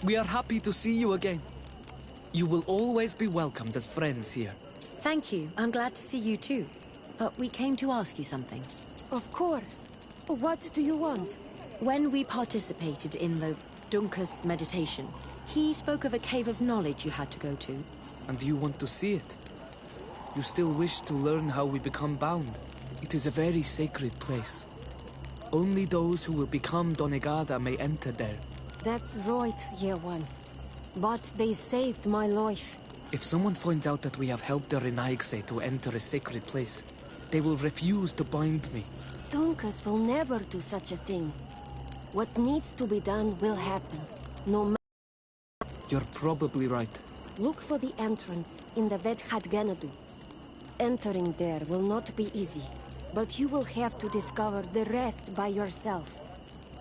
We are happy to see you again. You will always be welcomed as friends here. Thank you. I'm glad to see you too. But we came to ask you something. Of course. What do you want? When we participated in the Dunkus meditation, he spoke of a cave of knowledge you had to go to. And you want to see it? You still wish to learn how we become bound? It is a very sacred place. Only those who will become Donegada may enter there. That's right, Year One. But they saved my life. If someone finds out that we have helped the Renaigse to enter a sacred place, they will refuse to bind me. Dunkus will never do such a thing. What needs to be done will happen, no matter. You're probably right. Look for the entrance in the Vedhat Ganadu. Entering there will not be easy, but you will have to discover the rest by yourself.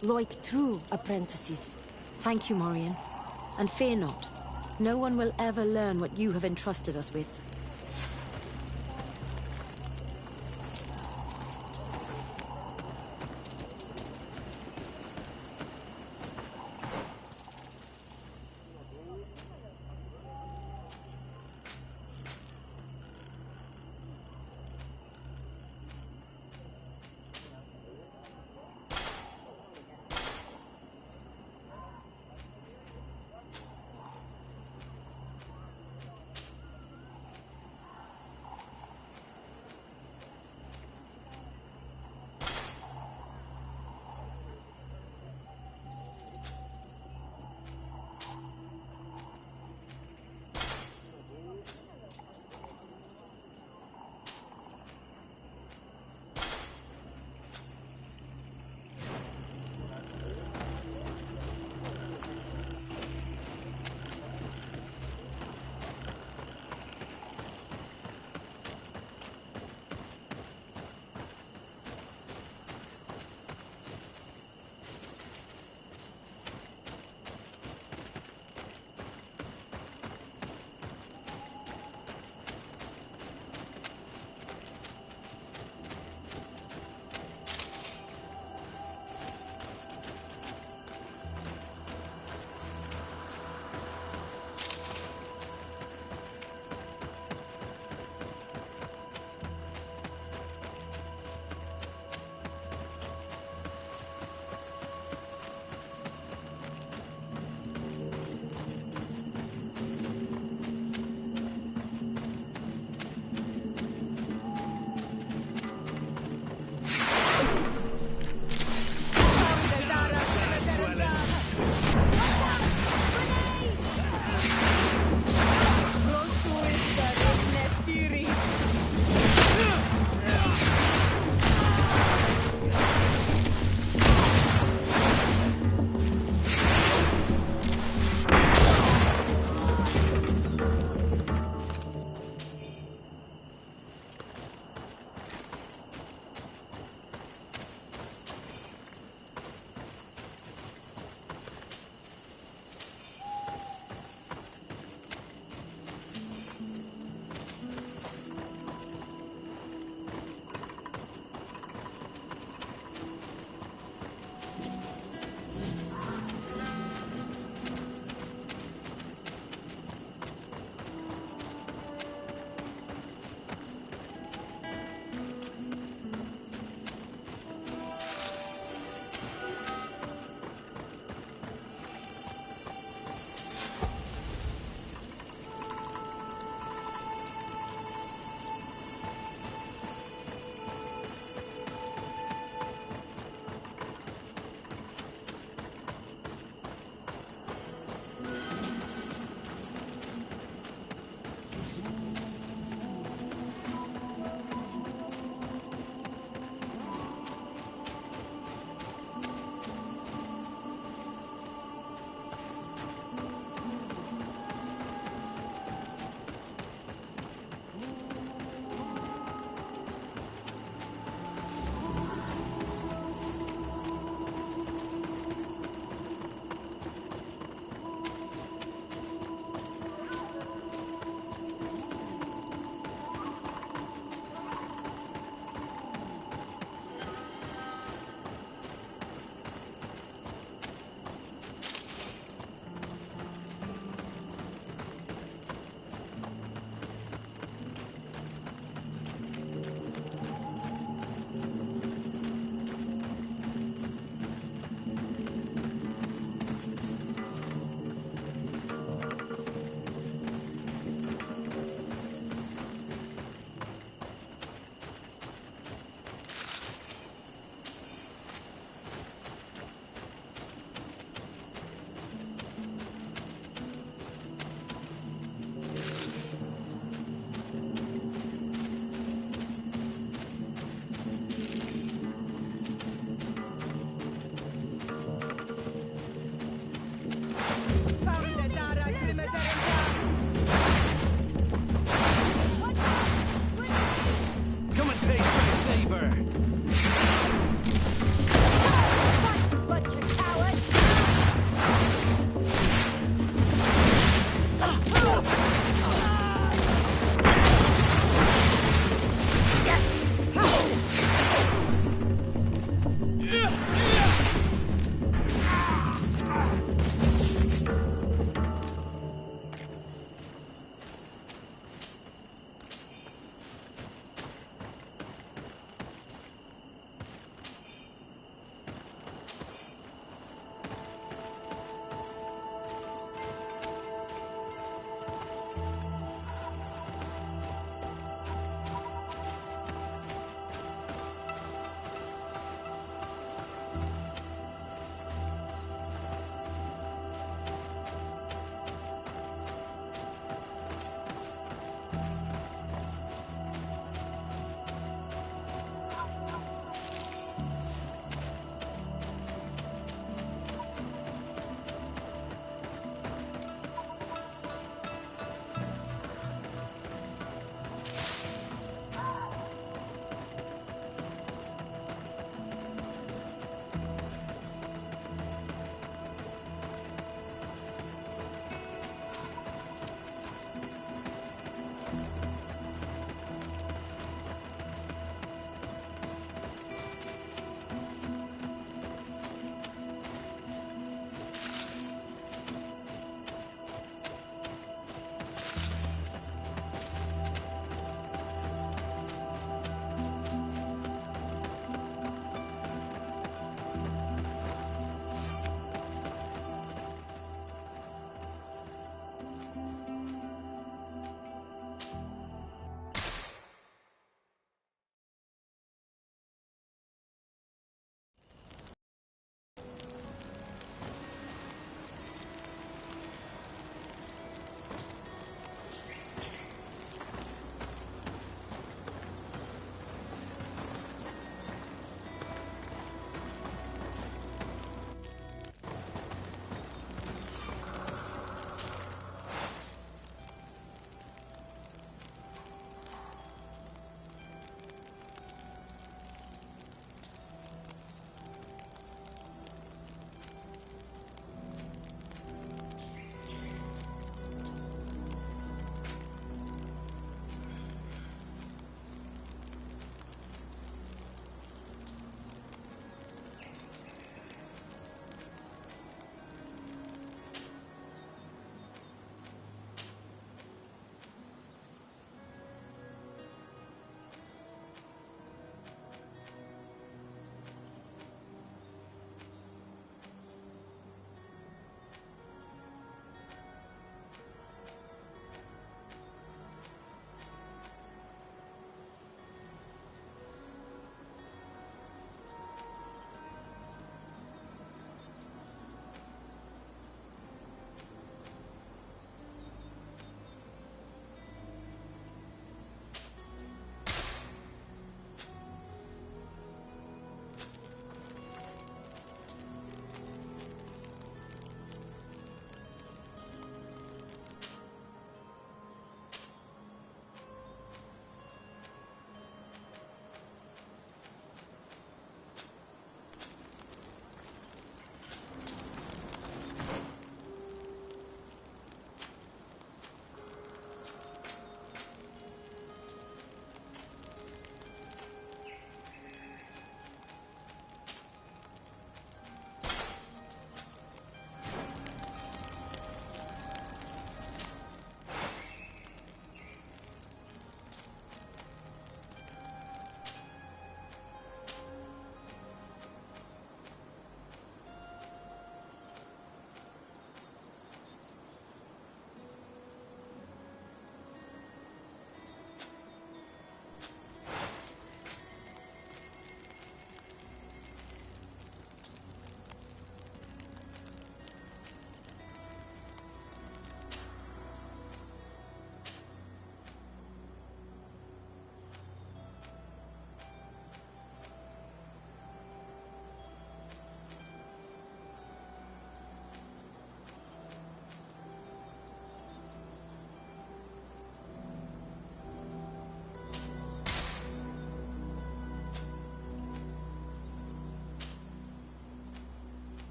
Like true apprentices. Thank you, Morian. And fear not. No one will ever learn what you have entrusted us with.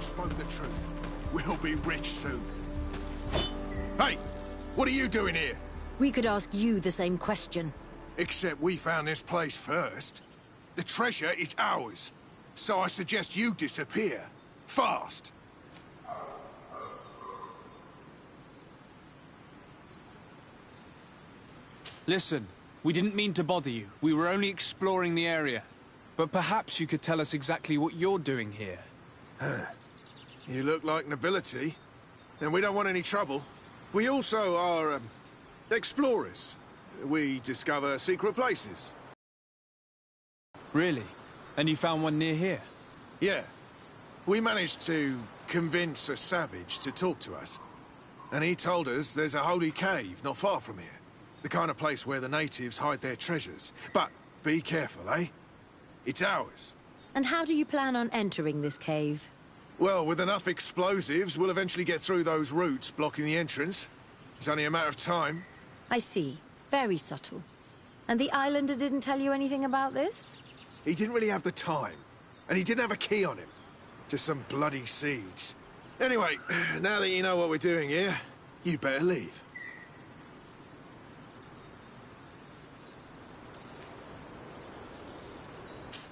spoke the truth. We'll be rich soon. Hey! What are you doing here? We could ask you the same question. Except we found this place first. The treasure is ours. So I suggest you disappear. Fast! Listen, we didn't mean to bother you. We were only exploring the area. But perhaps you could tell us exactly what you're doing here. You look like nobility. Then we don't want any trouble. We also are, explorers. We discover secret places. Really? And you found one near here? Yeah. We managed to convince a savage to talk to us. And he told us there's a holy cave not far from here. The kind of place where the natives hide their treasures. But be careful, eh? It's ours. And how do you plan on entering this cave? Well, with enough explosives, we'll eventually get through those roots blocking the entrance. It's only a matter of time. I see. Very subtle. And the islander didn't tell you anything about this? He didn't really have the time. And he didn't have a key on him. Just some bloody seeds. Anyway, now that you know what we're doing here, you better leave.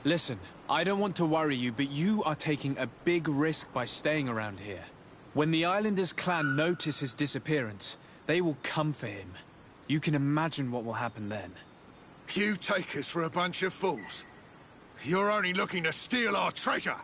Listen, I don't want to worry you, but you are taking a big risk by staying around here. When the Islanders' clan notice his disappearance, they will come for him. You can imagine what will happen then. You take us for a bunch of fools. You're only looking to steal our treasure.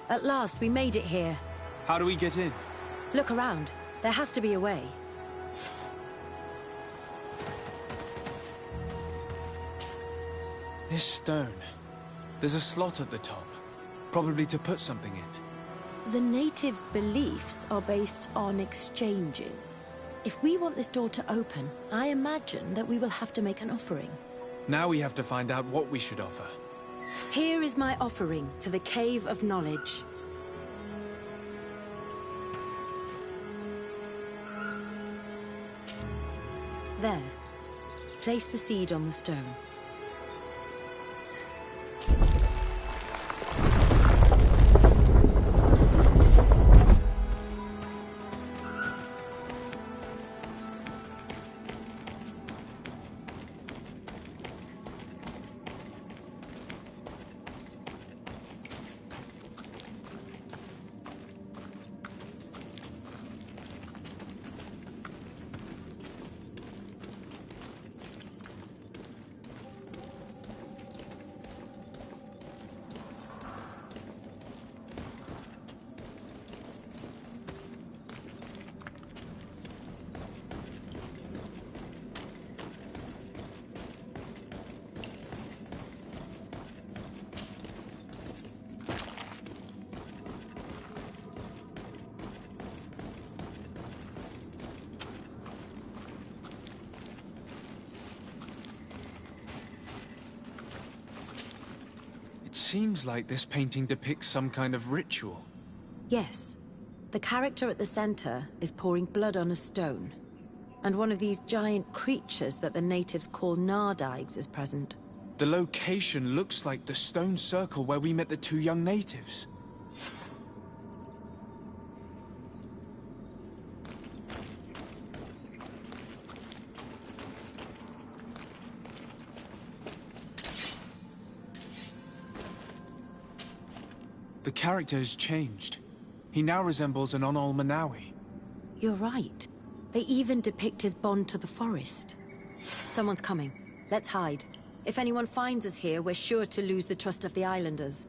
At last, we made it here. How do we get in? Look around. There has to be a way. This stone. There's a slot at the top. Probably to put something in. The natives' beliefs are based on exchanges. If we want this door to open, I imagine that we will have to make an offering. Now we have to find out what we should offer. Here is my offering to the Cave of Knowledge. There. Place the seed on the stone. Seems like this painting depicts some kind of ritual. Yes. The character at the center is pouring blood on a stone. And one of these giant creatures that the natives call Nardigs is present. The location looks like the stone circle where we met the two young natives. The character has changed. He now resembles an Onol Manawi. You're right. They even depict his bond to the forest. Someone's coming. Let's hide. If anyone finds us here, we're sure to lose the trust of the islanders.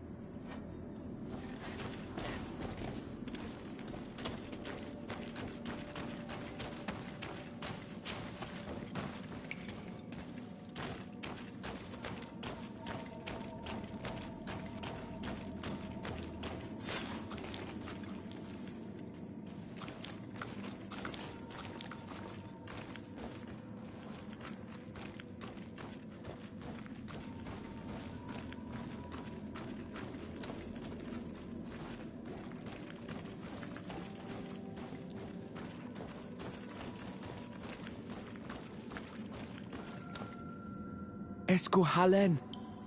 Esco halen,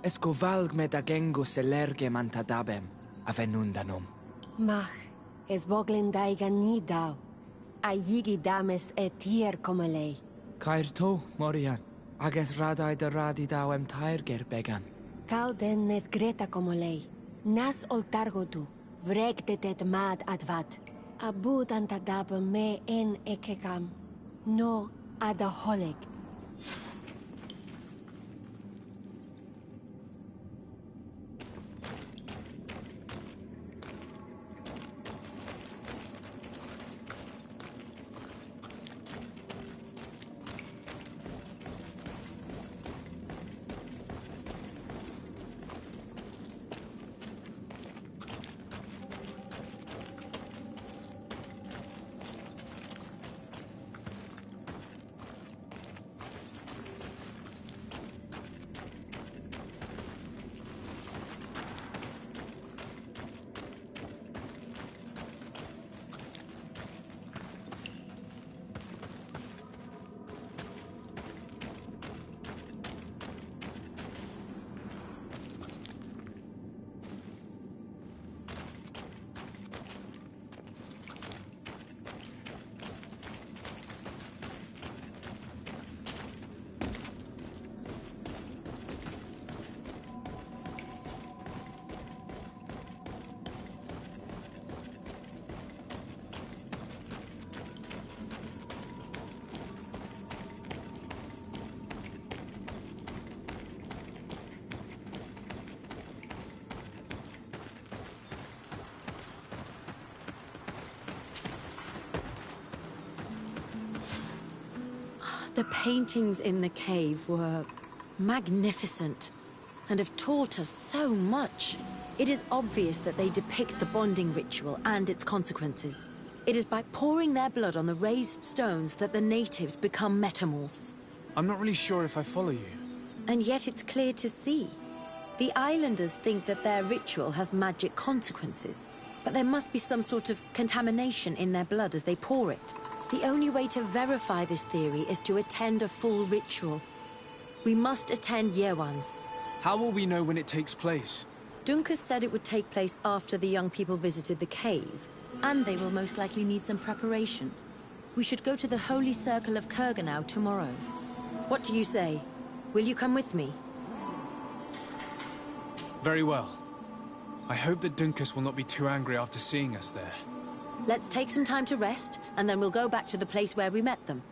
esco valg med agengo selerge mantadabem, avenundanum. Mach, es boglin daiga ni dau. A yigi dames etier como lei. Cair to, Morian, ages radai de radi dawem tairger began. Cau den nes greta como lei. Nas oltargo tu, vregtetet mad advad. Abud antadabem me en ekekam. No adaholeg. The paintings in the cave were magnificent and have taught us so much. It is obvious that they depict the bonding ritual and its consequences. It is by pouring their blood on the raised stones that the natives become metamorphs. I'm not really sure if I follow you. And yet it's clear to see. The islanders think that their ritual has magic consequences, but there must be some sort of contamination in their blood as they pour it. The only way to verify this theory is to attend a full ritual. We must attend Yewan's. How will we know when it takes place? Dunkus said it would take place after the young people visited the cave, and they will most likely need some preparation. We should go to the Holy Circle of Kurganau tomorrow. What do you say? Will you come with me? Very well. I hope that Dunkus will not be too angry after seeing us there. Let's take some time to rest, and then we'll go back to the place where we met them.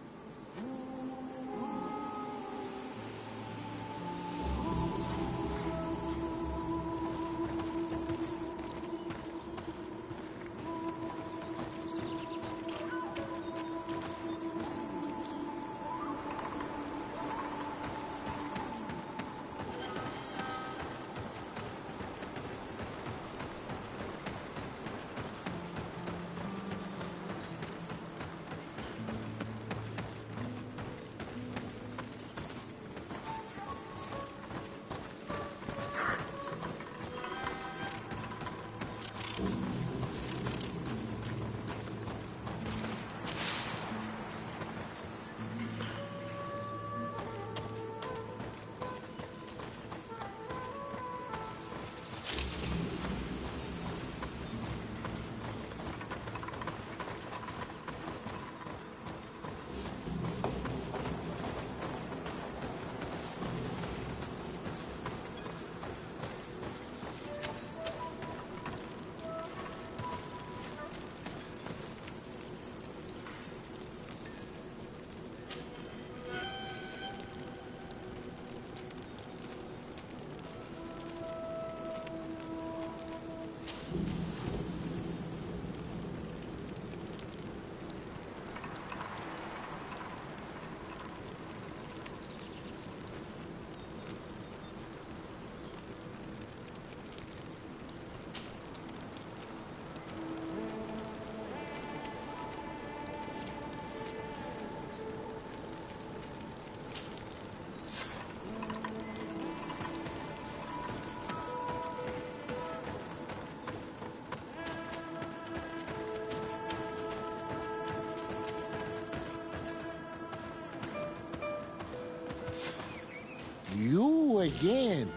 You again.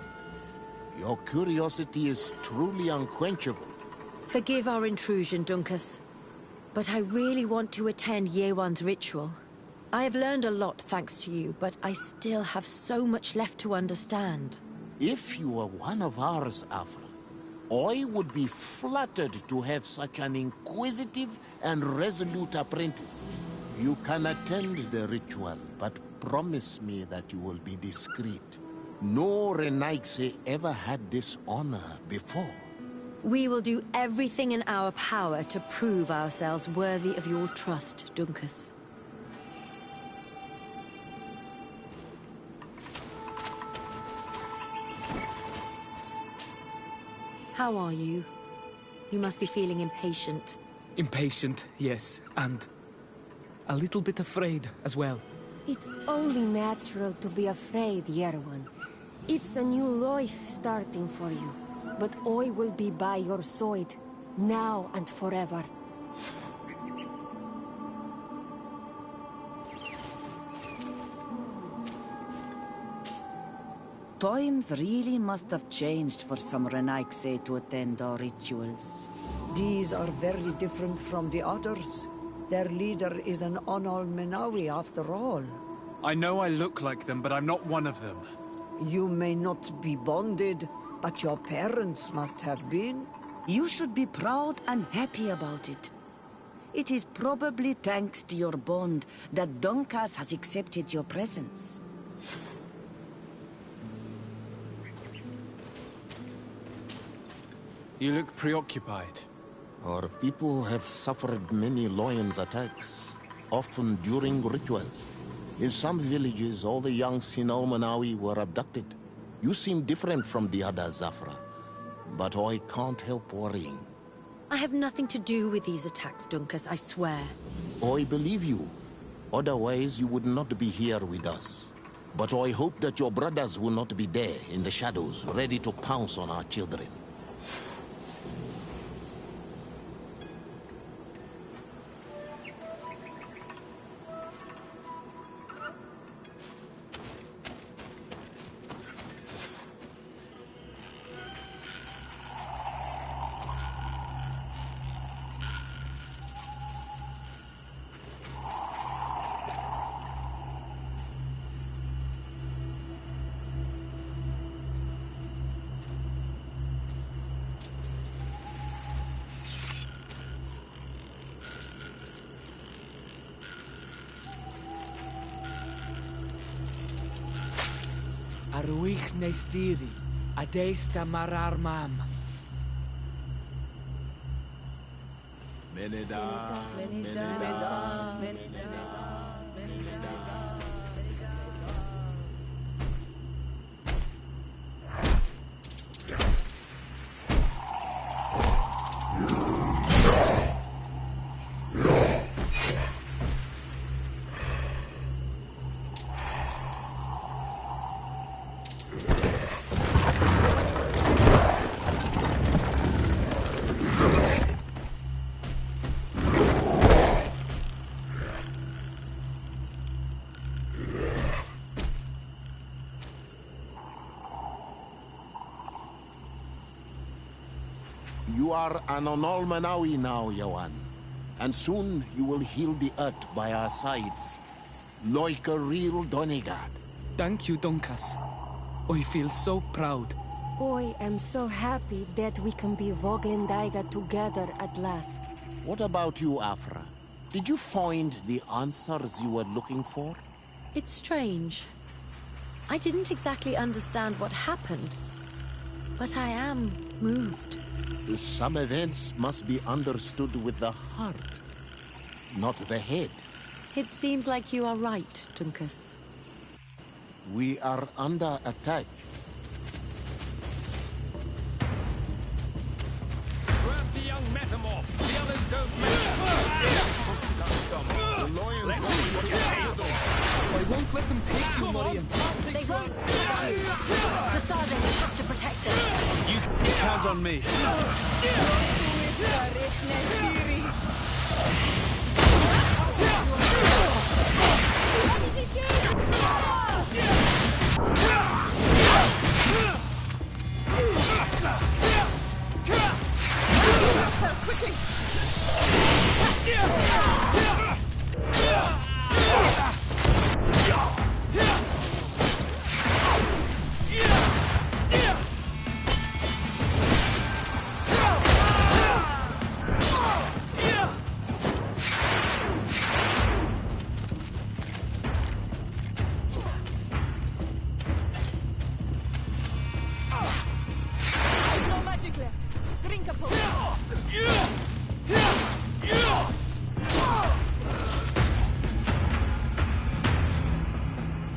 Your curiosity is truly unquenchable. Forgive our intrusion, Dunkus. But I really want to attend Yewan's ritual. I have learned a lot thanks to you, but I still have so much left to understand. If you were one of ours, Afra, I would be flattered to have such an inquisitive and resolute apprentice. You can attend the ritual, but promise me that you will be discreet. No Renaigse ever had this honor before. We will do everything in our power to prove ourselves worthy of your trust, Dunkus. How are you? You must be feeling impatient. Impatient, yes, and a little bit afraid as well. It's only natural to be afraid, Yerwan. It's a new life starting for you. But I will be by your side, now and forever. Times really must have changed for some Renaigse to attend our rituals. These are very different from the others. Their leader is an Onol Menawi after all. I know I look like them, but I'm not one of them. You may not be bonded, but your parents must have been. You should be proud and happy about it. It is probably thanks to your bond that Dunkus has accepted your presence. You look preoccupied. Our people have suffered many lions' attacks, often during rituals. In some villages, all the young Sinal Manawi were abducted. You seem different from the other Zafra, but I can't help worrying. I have nothing to do with these attacks, Dunkus, I swear. I believe you. Otherwise, you would not be here with us. But I hope that your brothers will not be there in the shadows, ready to pounce on our children. Arwych neistiri, adeista marar mam. Meneda, You are an Onolmanawi now, Yawan. And soon you will heal the earth by our sides. Like a real Donegard. Thank you, Donkas. I feel so proud. I am so happy that we can be Voglendaiga together at last. What about you, Afra? Did you find the answers you were looking for? It's strange. I didn't exactly understand what happened, but I am moved. Some events must be understood with the heart, not the head. It seems like you are right, Dunkus. We are under attack. Grab the young metamorph. The others don't matter. The lions I won't let them take you, Miriam. They won't. Desade will have to protect them. You count on me. Quickly! No magic left. Drink a potion.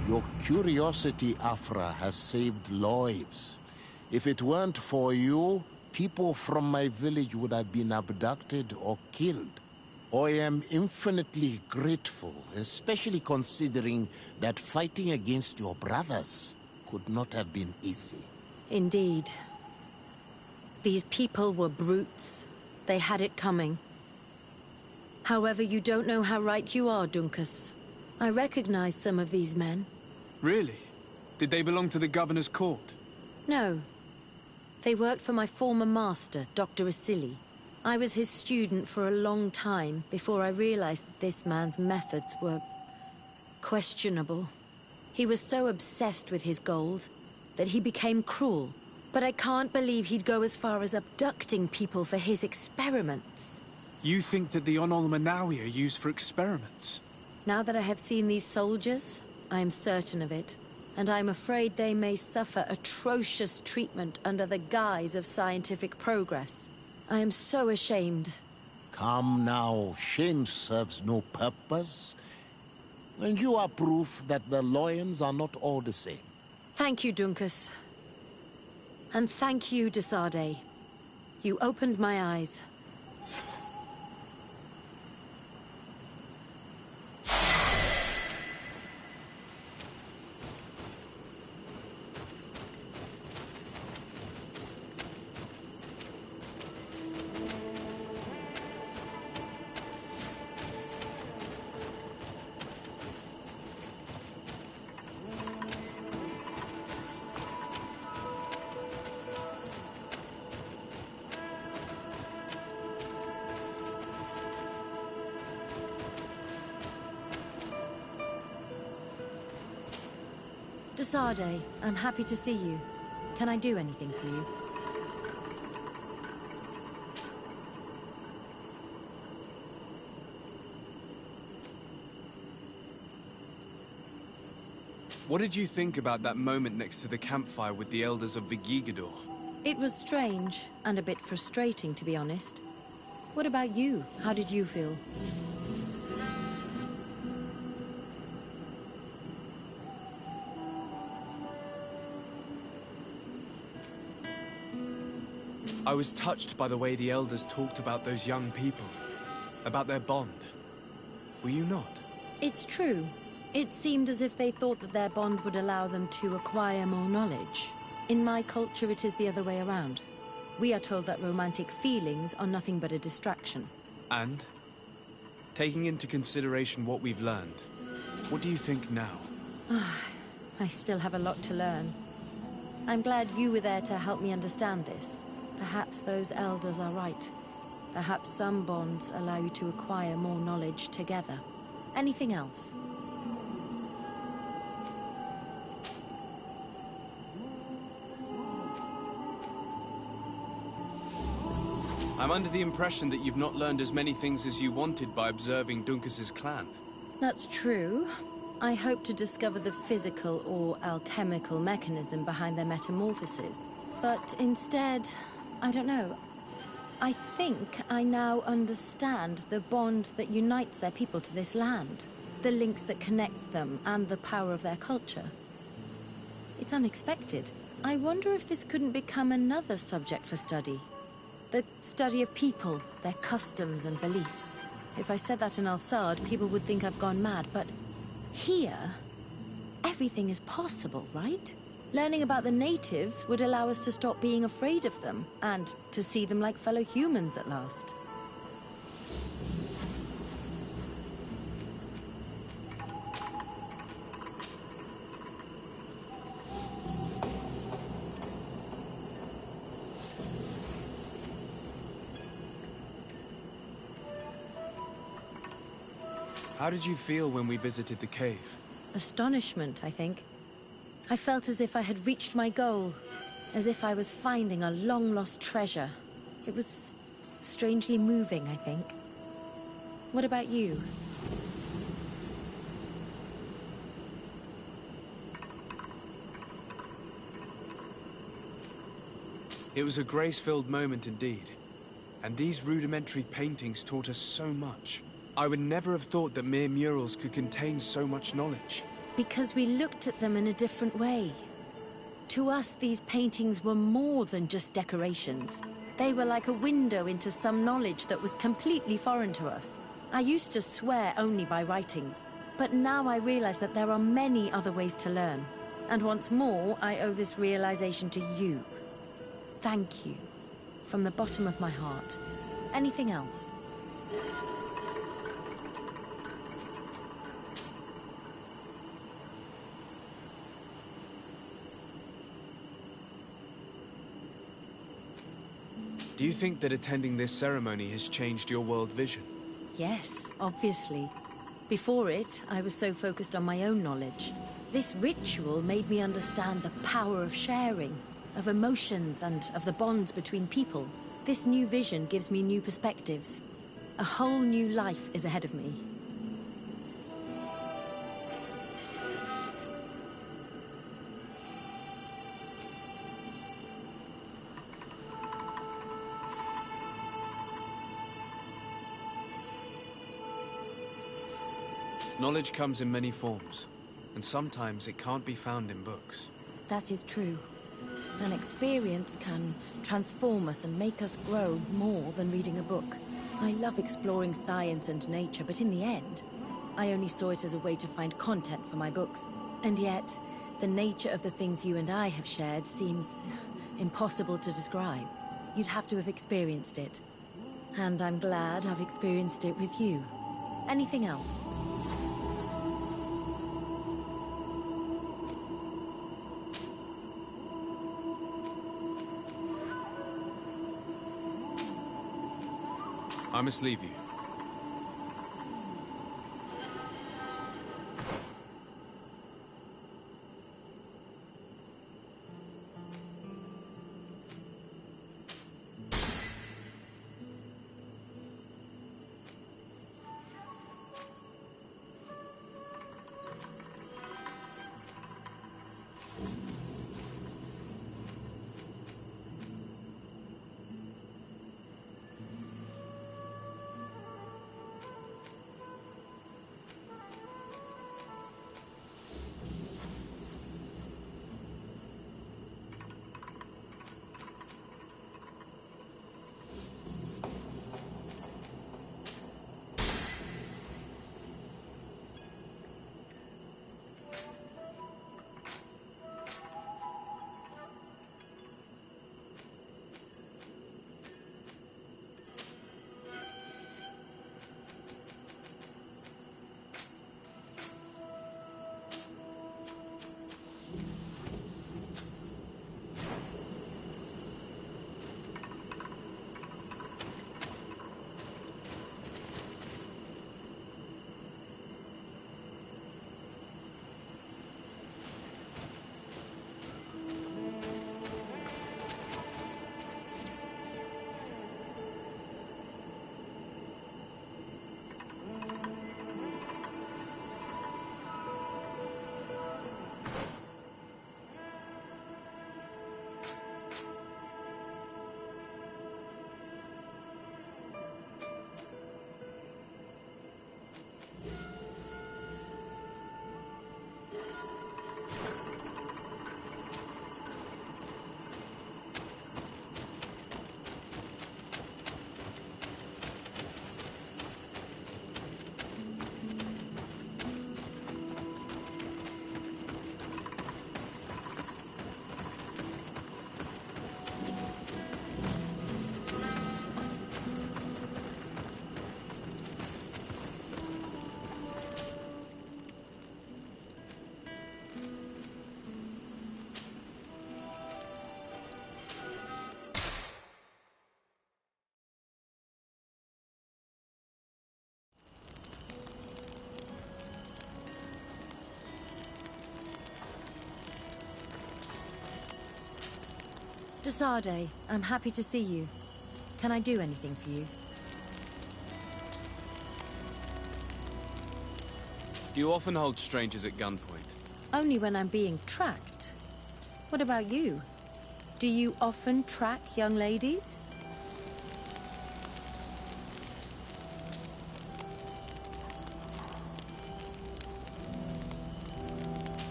Your curiosity, Afra, has saved lives. If it weren't for you, people from my village would have been abducted or killed. I am infinitely grateful, especially considering that fighting against your brothers could not have been easy. Indeed. These people were brutes. They had it coming. However, you don't know how right you are, Dunkus. I recognize some of these men. Really? Did they belong to the governor's court? No. They worked for my former master, Dr. Asili. I was his student for a long time before I realized that this man's methods were questionable. He was so obsessed with his goals that he became cruel. But I can't believe he'd go as far as abducting people for his experiments. You think that the Onol Manawi are used for experiments? Now that I have seen these soldiers, I am certain of it. And I'm afraid they may suffer atrocious treatment under the guise of scientific progress. I am so ashamed. Come now, shame serves no purpose. And you are proof that the lions are not all the same. Thank you, Dunkus. And thank you, Desade. You opened my eyes. Desade, I'm happy to see you. Can I do anything for you? What did you think about that moment next to the campfire with the elders of Vigigador? It was strange, and a bit frustrating, to be honest. What about you? How did you feel? I was touched by the way the elders talked about those young people, about their bond. Were you not? It's true. It seemed as if they thought that their bond would allow them to acquire more knowledge. In my culture, it is the other way around. We are told that romantic feelings are nothing but a distraction. And? Taking into consideration what we've learned, what do you think now? I still have a lot to learn. I'm glad you were there to help me understand this. Perhaps those elders are right. Perhaps some bonds allow you to acquire more knowledge together. Anything else? I'm under the impression that you've not learned as many things as you wanted by observing Dunkus's clan. That's true. I hope to discover the physical or alchemical mechanism behind their metamorphoses. But instead, I don't know. I think I now understand the bond that unites their people to this land. The links that connects them and the power of their culture. It's unexpected. I wonder if this couldn't become another subject for study. The study of people, their customs and beliefs. If I said that in Al-Sad, people would think I've gone mad, but here, everything is possible, right? Learning about the natives would allow us to stop being afraid of them, and to see them like fellow humans at last. How did you feel when we visited the cave? Astonishment, I think. I felt as if I had reached my goal, as if I was finding a long-lost treasure. It was strangely moving, I think. What about you? It was a grace-filled moment indeed. And these rudimentary paintings taught us so much. I would never have thought that mere murals could contain so much knowledge. Because we looked at them in a different way. To us, these paintings were more than just decorations. They were like a window into some knowledge that was completely foreign to us. I used to swear only by writings, but now I realize that there are many other ways to learn. And once more, I owe this realization to you. Thank you. From the bottom of my heart. Anything else? Do you think that attending this ceremony has changed your world vision? Yes, obviously. Before it, I was so focused on my own knowledge. This ritual made me understand the power of sharing, of emotions, and of the bonds between people. This new vision gives me new perspectives. A whole new life is ahead of me. Knowledge comes in many forms, and sometimes it can't be found in books. That is true. An experience can transform us and make us grow more than reading a book. I love exploring science and nature, but in the end, I only saw it as a way to find content for my books. And yet, the nature of the things you and I have shared seems impossible to describe. You'd have to have experienced it. And I'm glad I've experienced it with you. Anything else? I must leave you. Desade, I'm happy to see you. Can I do anything for you? Do you often hold strangers at gunpoint? Only when I'm being tracked. What about you? Do you often track young ladies?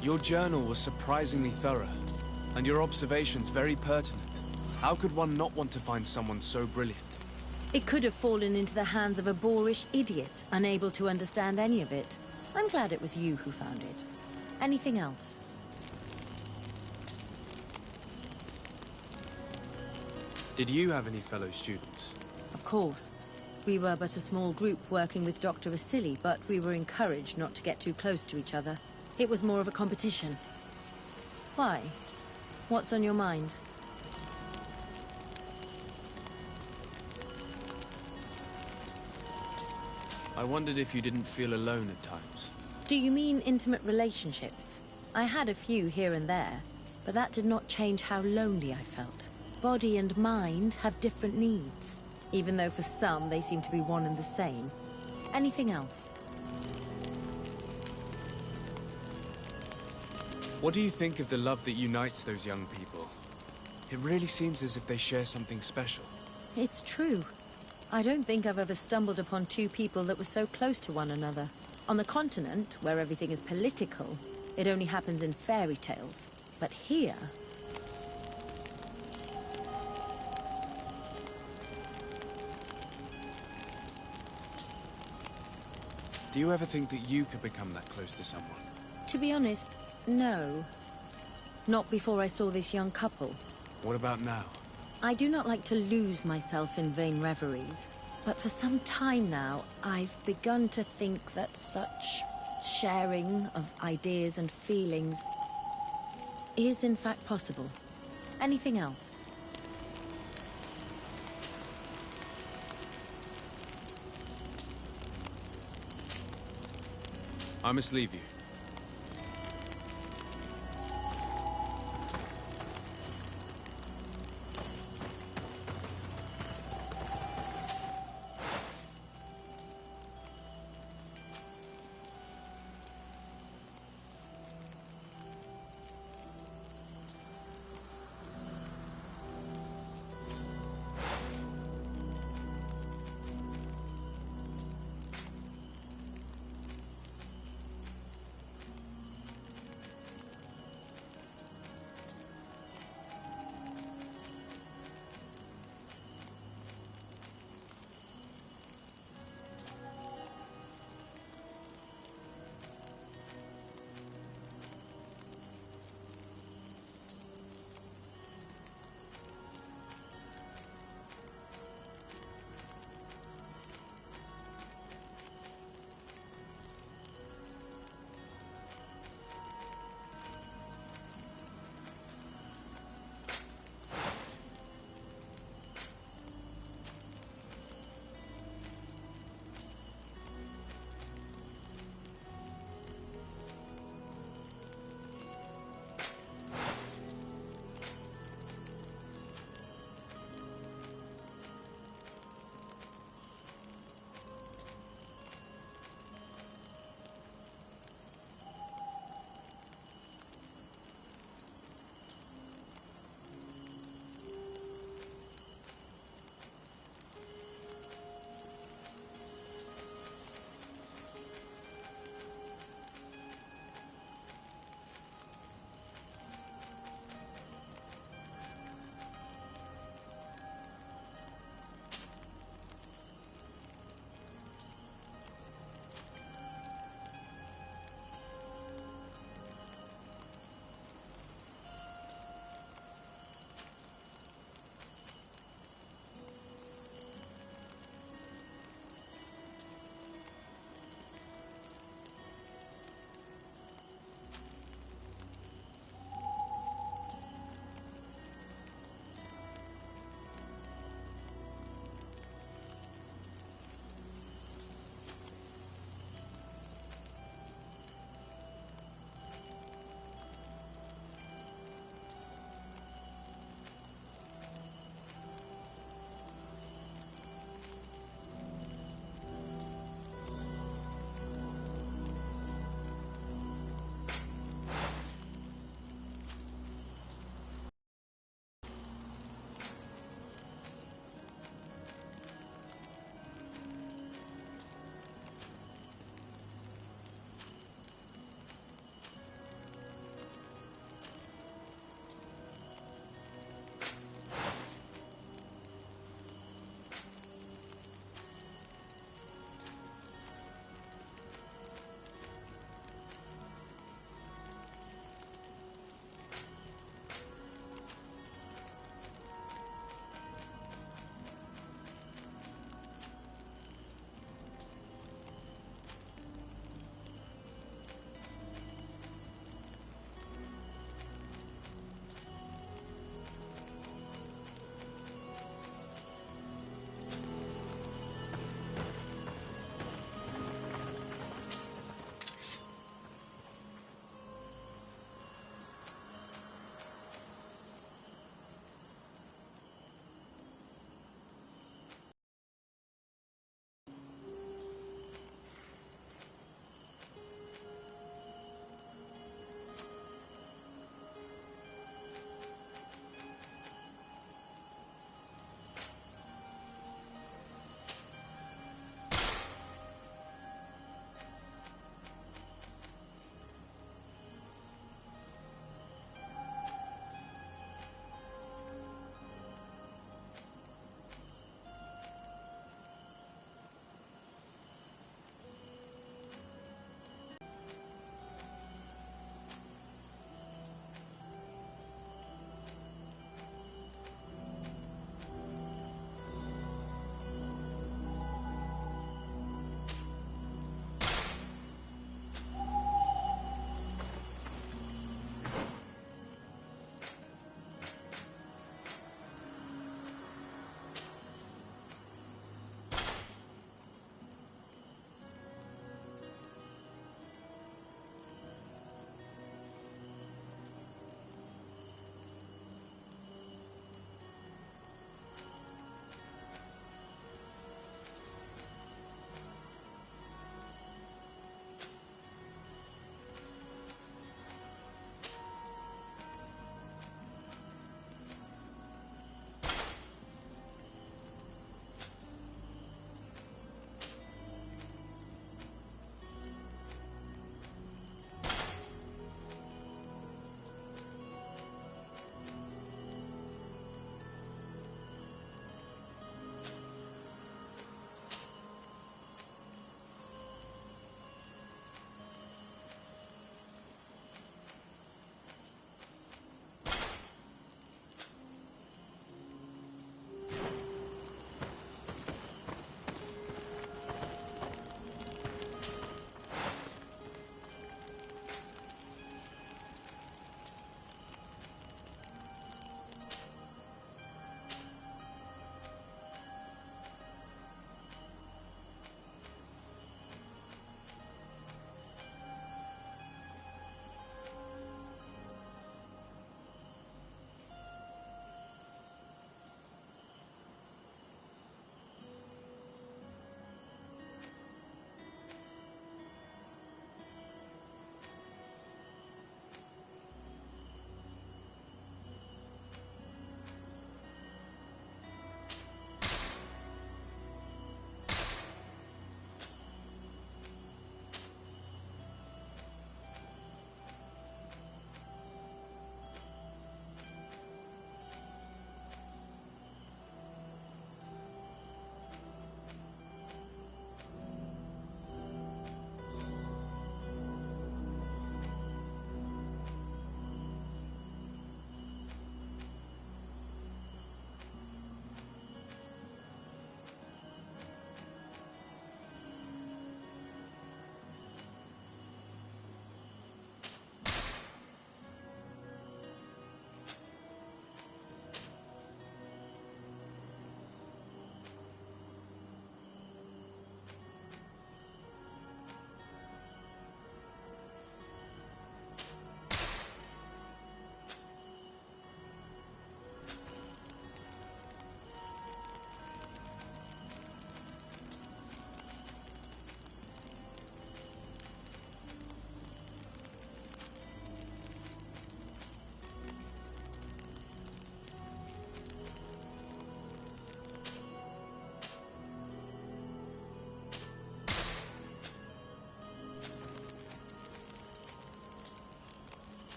Your journal was surprisingly thorough, and your observations very pertinent. How could one not want to find someone so brilliant? It could have fallen into the hands of a boorish idiot, unable to understand any of it. I'm glad it was you who found it. Anything else? Did you have any fellow students? Of course. We were but a small group working with Dr. Vasily, but we were encouraged not to get too close to each other. It was more of a competition. Why? What's on your mind? I wondered if you didn't feel alone at times. Do you mean intimate relationships? I had a few here and there, but that did not change how lonely I felt. Body and mind have different needs, even though for some they seem to be one and the same. Anything else? What do you think of the love that unites those young people? It really seems as if they share something special. It's true. I don't think I've ever stumbled upon two people that were so close to one another. On the continent, where everything is political, it only happens in fairy tales. But here... Do you ever think that you could become that close to someone? To be honest, no. Not before I saw this young couple. What about now? I do not like to lose myself in vain reveries, but for some time now, I've begun to think that such sharing of ideas and feelings is in fact possible. Anything else? I must leave you.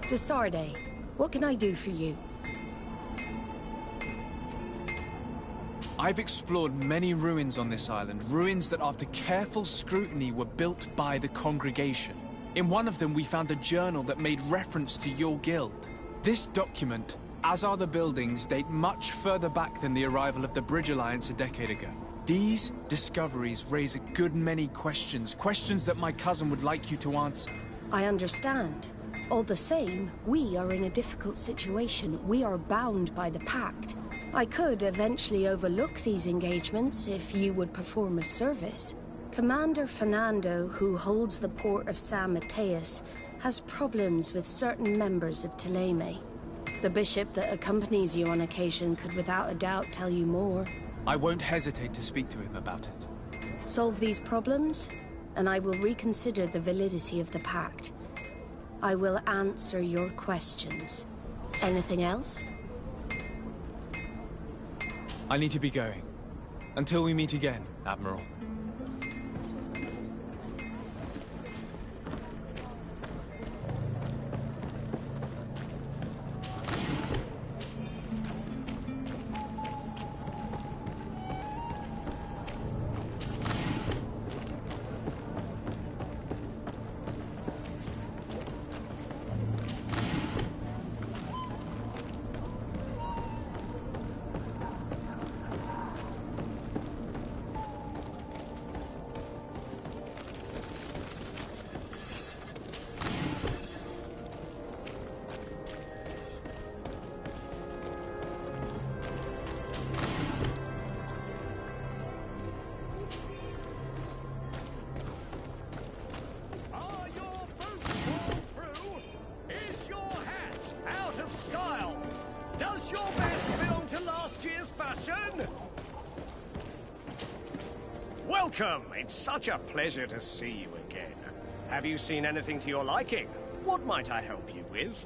Desarde, what can I do for you? I've explored many ruins on this island, ruins that after careful scrutiny were built by the congregation. In one of them we found a journal that made reference to your guild. This document, as are the buildings, date much further back than the arrival of the Bridge Alliance a decade ago. These discoveries raise a good many questions, questions that my cousin would like you to answer. I understand. All the same, we are in a difficult situation. We are bound by the Pact. I could eventually overlook these engagements if you would perform a service. Commander Fernando, who holds the port of San Mateus, has problems with certain members of Teleme. The bishop that accompanies you on occasion could without a doubt tell you more. I won't hesitate to speak to him about it. Solve these problems, and I will reconsider the validity of the Pact. I will answer your questions. Anything else? I need to be going. Until we meet again, Admiral. Welcome! It's such a pleasure to see you again. Have you seen anything to your liking? What might I help you with?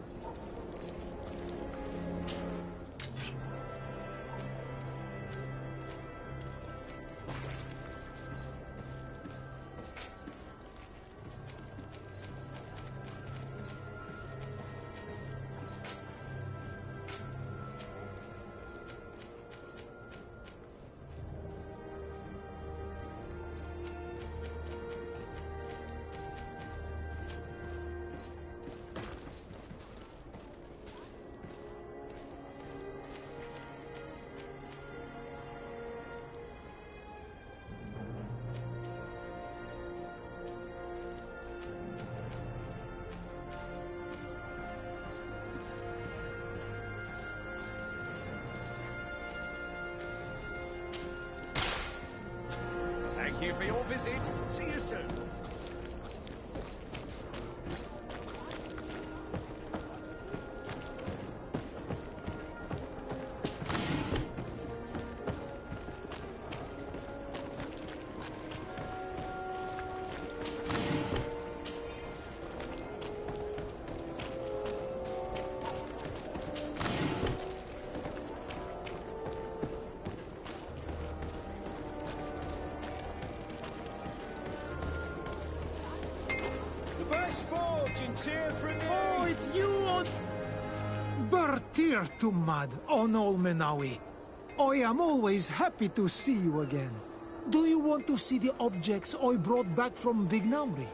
Thank you for your visit. See you soon. Oh, it's you on... Bertir to Mad on Ol Menawi. I am always happy to see you again. Do you want to see the objects I brought back from Vignauri?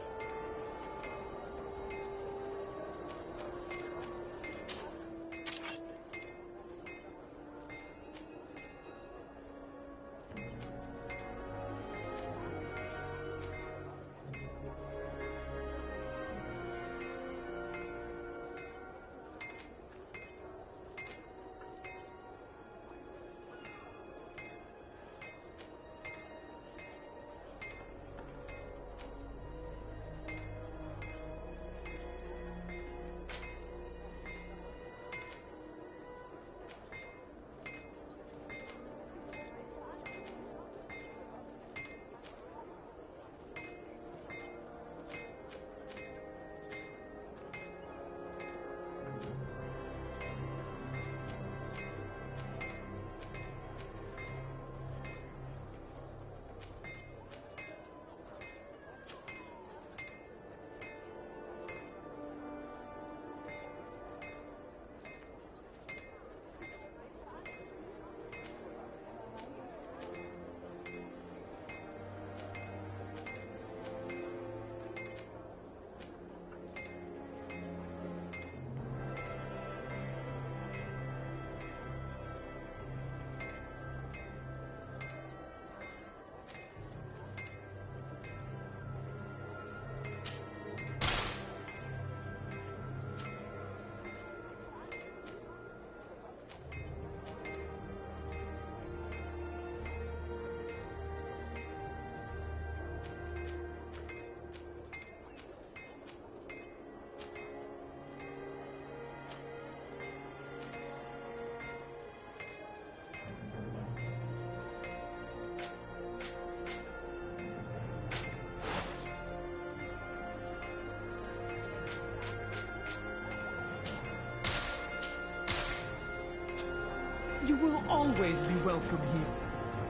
You will always be welcome here.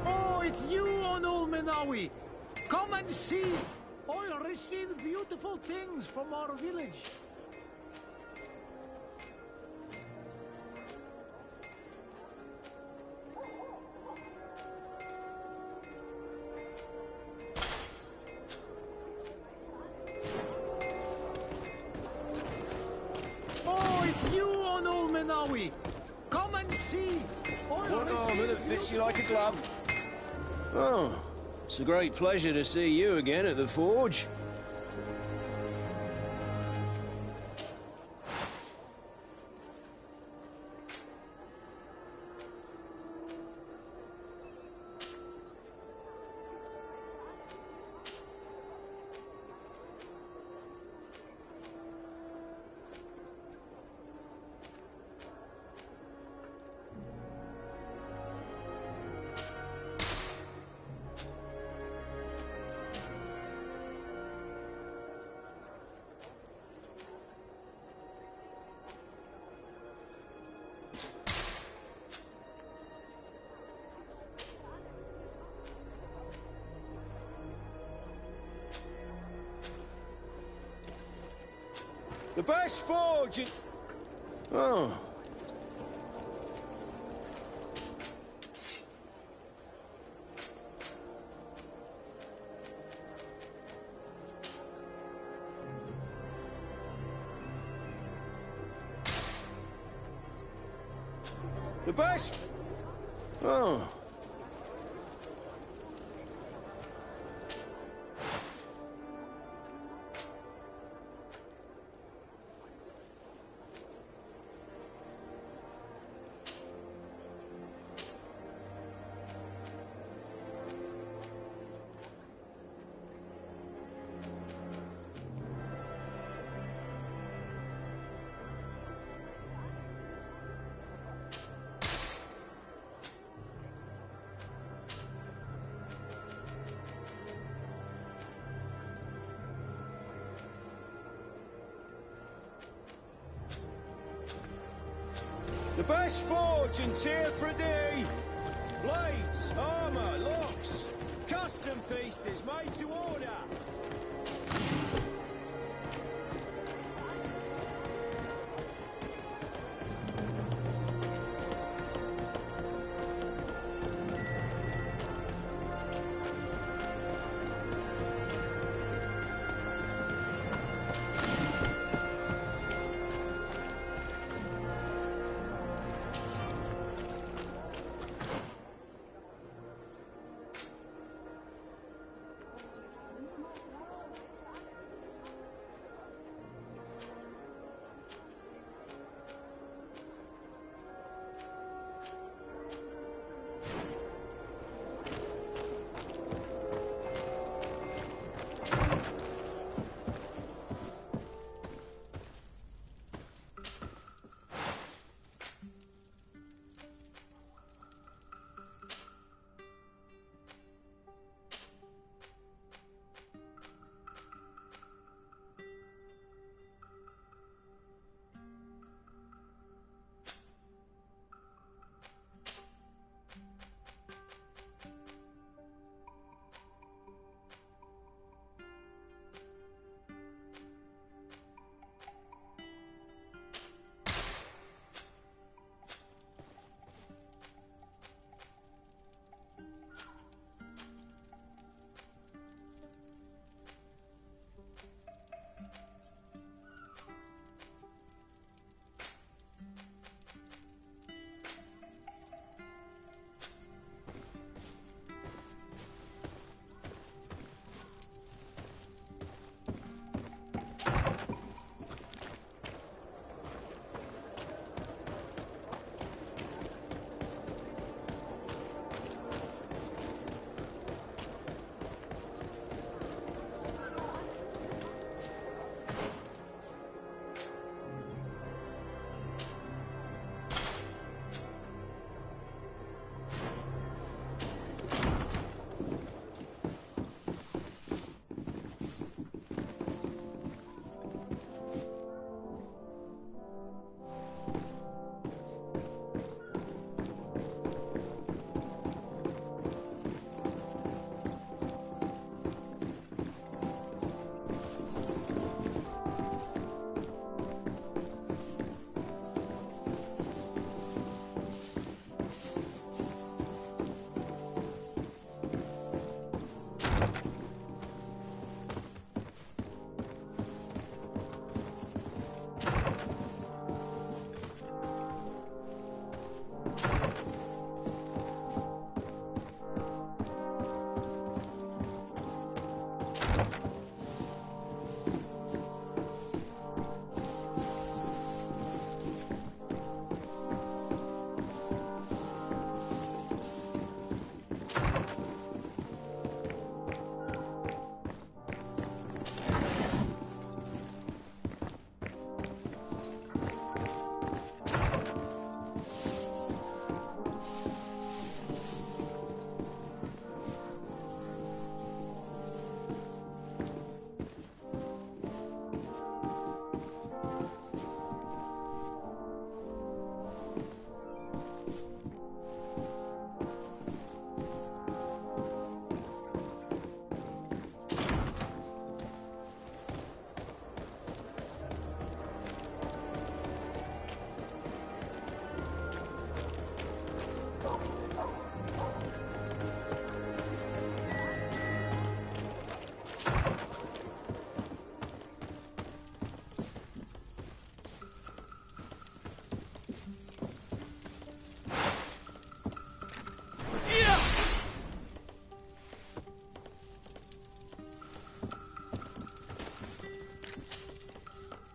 Oh, it's you on Ol Menawi. Come and see. I received beautiful things from our village. Oh, it's you on Ol Menawi. Come and see. What armour that fits you like a glove? Oh, it's a great pleasure to see you again at the forge. The best forge in... Oh. The best... Oh. The best forge in Tier 3D! Blades, armour, locks, custom pieces made to order!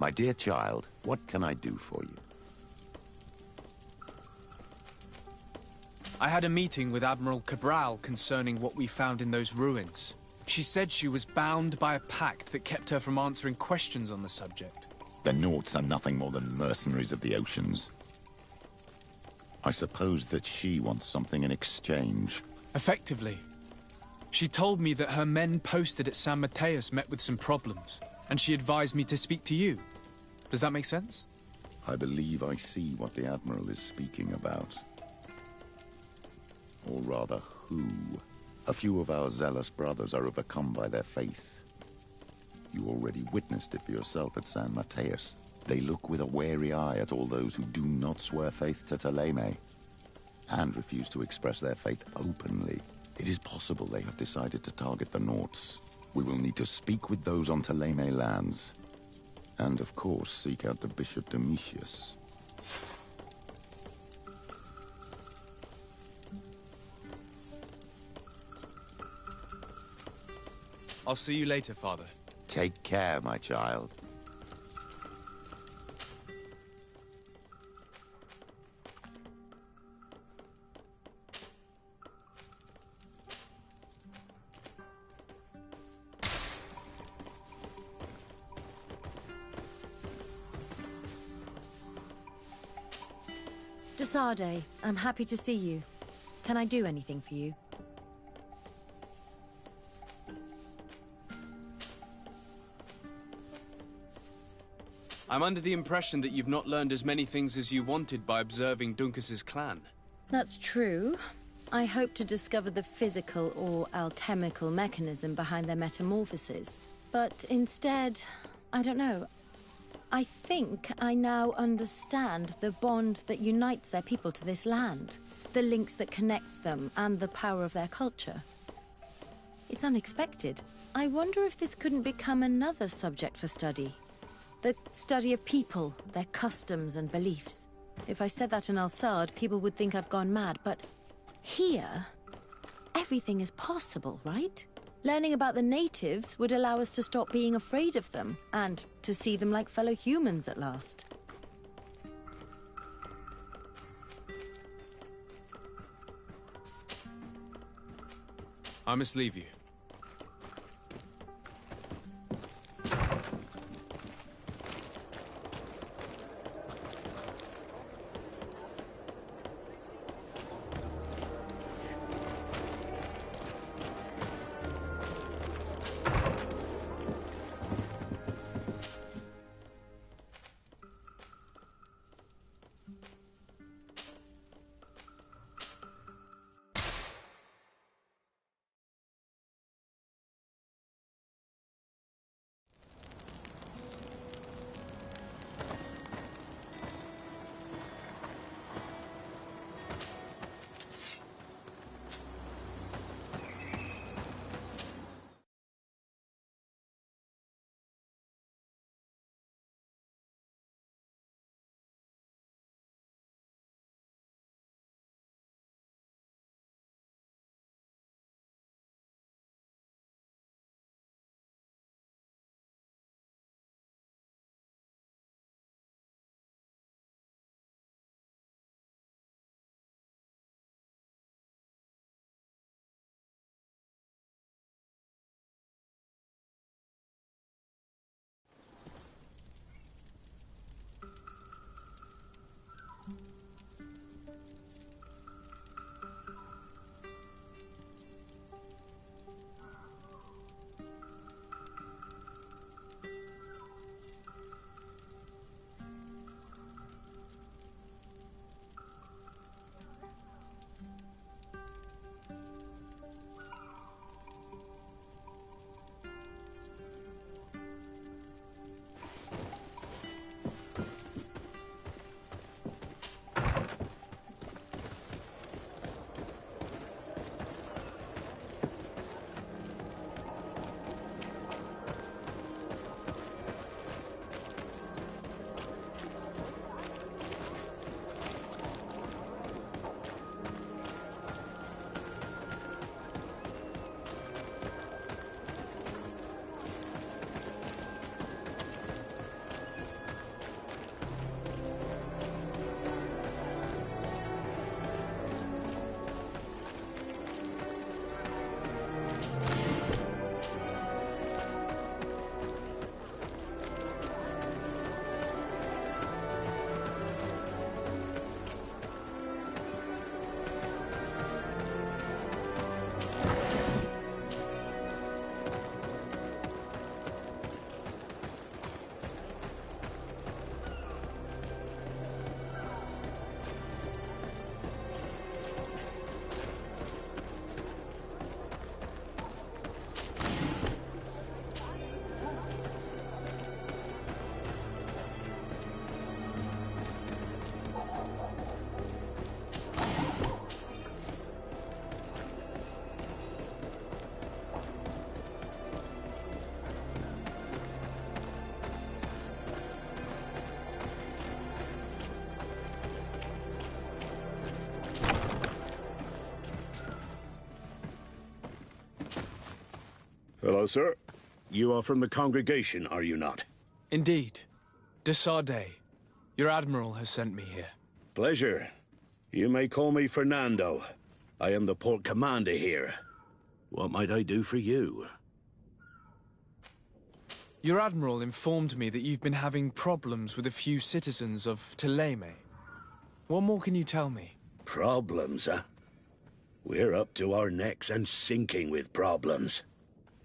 My dear child, what can I do for you? I had a meeting with Admiral Cabral concerning what we found in those ruins. She said she was bound by a pact that kept her from answering questions on the subject. The Nauts are nothing more than mercenaries of the oceans. I suppose that she wants something in exchange. Effectively. She told me that her men posted at San Mateus met with some problems, and she advised me to speak to you. Does that make sense? I believe I see what the Admiral is speaking about. Or rather, who. A few of our zealous brothers are overcome by their faith. You already witnessed it for yourself at San Mateus. They look with a wary eye at all those who do not swear faith to Thélème, and refuse to express their faith openly. It is possible they have decided to target the Nauts. We will need to speak with those on Thélème lands, and of course seek out the Bishop Demetreus. I'll see you later, Father. Take care, my child. Desade, I'm happy to see you. Can I do anything for you? I'm under the impression that you've not learned as many things as you wanted by observing Duncas's clan. That's true. I hope to discover the physical or alchemical mechanism behind their metamorphoses. But instead, I don't know. I think I now understand the bond that unites their people to this land, the links that connects them, and the power of their culture. It's unexpected. I wonder if this couldn't become another subject for study. The study of people, their customs and beliefs. If I said that in Al-Sad, people would think I've gone mad, but here, everything is possible, right? Learning about the natives would allow us to stop being afraid of them, and to see them like fellow humans at last. I must leave you. Hello, sir. You are from the congregation, are you not? Indeed. De Sardet. Your admiral has sent me here. Pleasure. You may call me Fernando. I am the port commander here. What might I do for you? Your admiral informed me that you've been having problems with a few citizens of Teleme. What more can you tell me? Problems, huh? We're up to our necks and sinking with problems.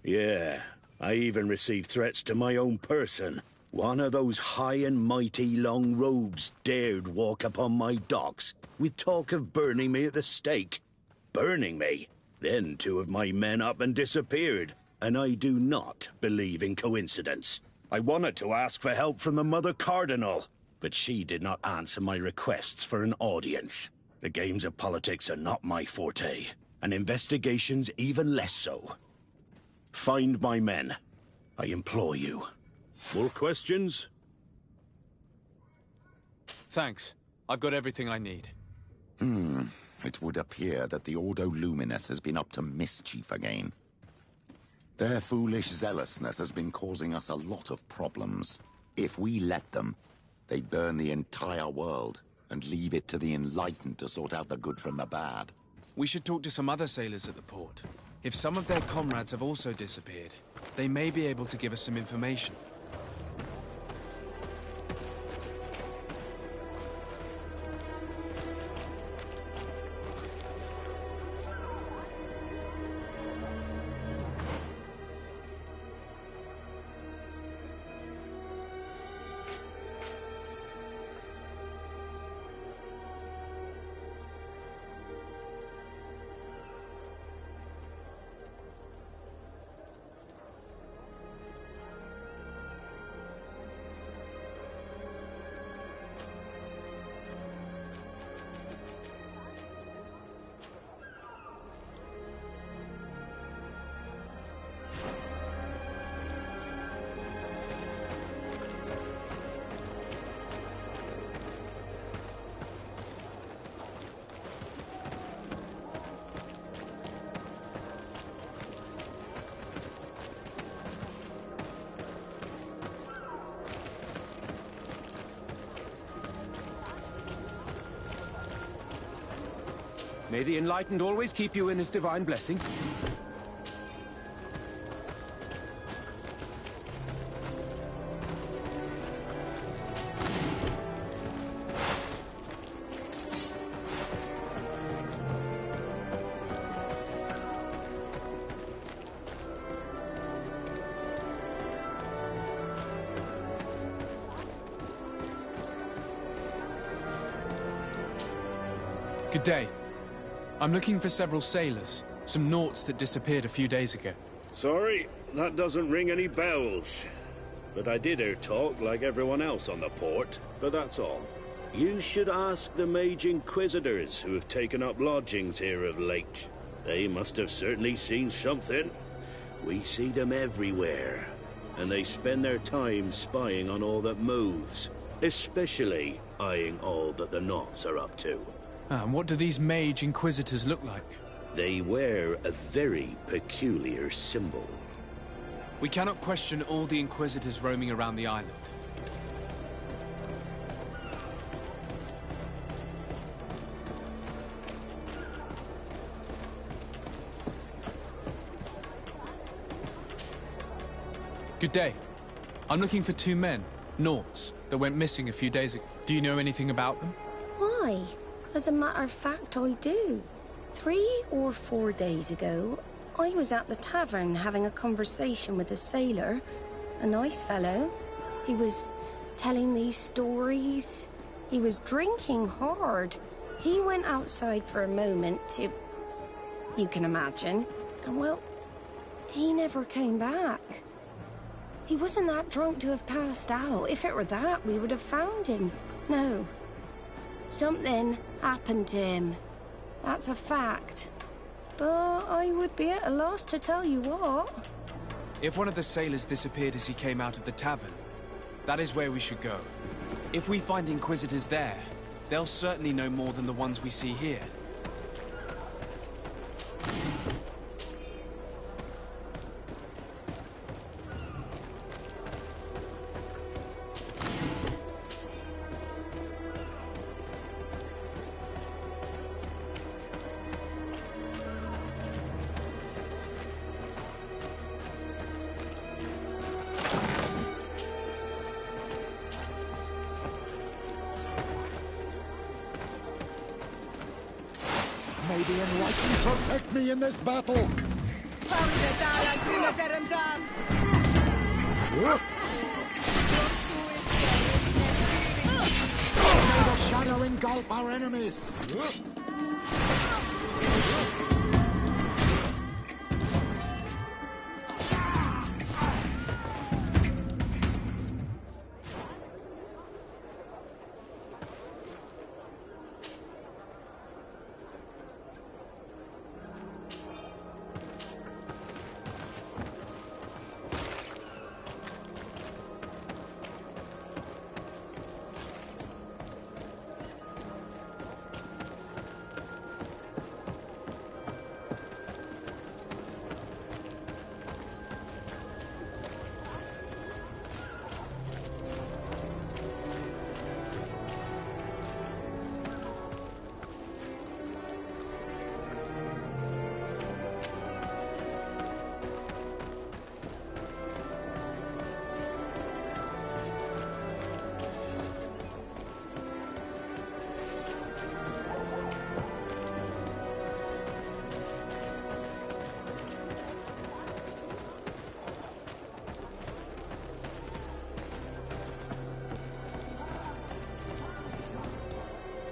Yeah, I even received threats to my own person. One of those high and mighty long robes dared walk upon my docks with talk of burning me at the stake. Burning me? Then 2 of my men up and disappeared, and I do not believe in coincidence. I wanted to ask for help from the Mother Cardinal, but she did not answer my requests for an audience. The games of politics are not my forte, and investigations even less so. Find my men. I implore you. More questions? Thanks. I've got everything I need. It would appear that the Ordo Luminous has been up to mischief again. Their foolish zealousness has been causing us a lot of problems. If we let them, they burn the entire world and leave it to the enlightened to sort out the good from the bad. We should talk to some other sailors at the port. If some of their comrades have also disappeared, they may be able to give us some information. May the Enlightened always keep you in his divine blessing. Good day. I'm looking for several sailors, some naughts that disappeared a few days ago. Sorry, that doesn't ring any bells. But I did hear talk like everyone else on the port, but that's all. You should ask the mage inquisitors who have taken up lodgings here of late. They must have certainly seen something. We see them everywhere, and they spend their time spying on all that moves, especially eyeing all that the Naughts are up to. And what do these mage inquisitors look like? They wear a very peculiar symbol. We cannot question all the inquisitors roaming around the island. Good day. I'm looking for 2 men, Naughts, that went missing a few days ago. Do you know anything about them? Why? As a matter of fact, I do. 3 or 4 days ago, I was at the tavern having a conversation with a sailor. A nice fellow. He was telling these stories. He was drinking hard. He went outside for a moment to... you can imagine. And well, he never came back. He wasn't that drunk to have passed out. If it were that, we would have found him. No. Something happened to him. That's a fact. But I would be at a loss to tell you what. If one of the sailors disappeared as he came out of the tavern, that is where we should go. If we find inquisitors there, they'll certainly know more than the ones we see here. the enlightened protect me in this battle! May the shadow engulf our enemies!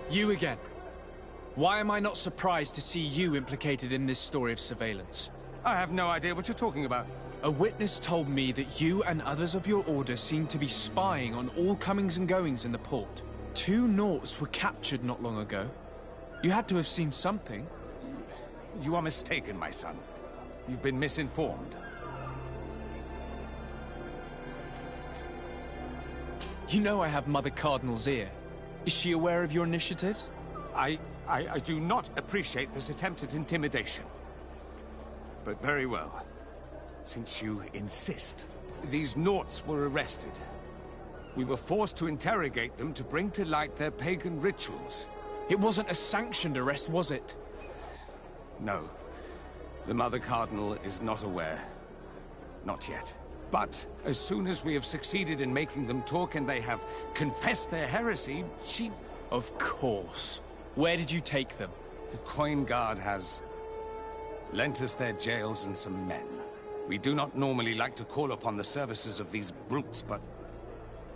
You again. Why am I not surprised to see you implicated in this story of surveillance? I have no idea what you're talking about. A witness told me that you and others of your order seem to be spying on all comings and goings in the port. 2 Nauts were captured not long ago. You had to have seen something. You are mistaken, my son. You've been misinformed. You know I have Mother Cardinal's ear. Is she aware of your initiatives? I do not appreciate this attempted intimidation. But very well. Since you insist, these Nauts were arrested. We were forced to interrogate them to bring to light their pagan rituals. It wasn't a sanctioned arrest, was it? No. The Mother Cardinal is not aware. Not yet. But as soon as we have succeeded in making them talk and they have confessed their heresy, she... Of course. Where did you take them? The Coin Guard has lent us their jails and some men. We do not normally like to call upon the services of these brutes, but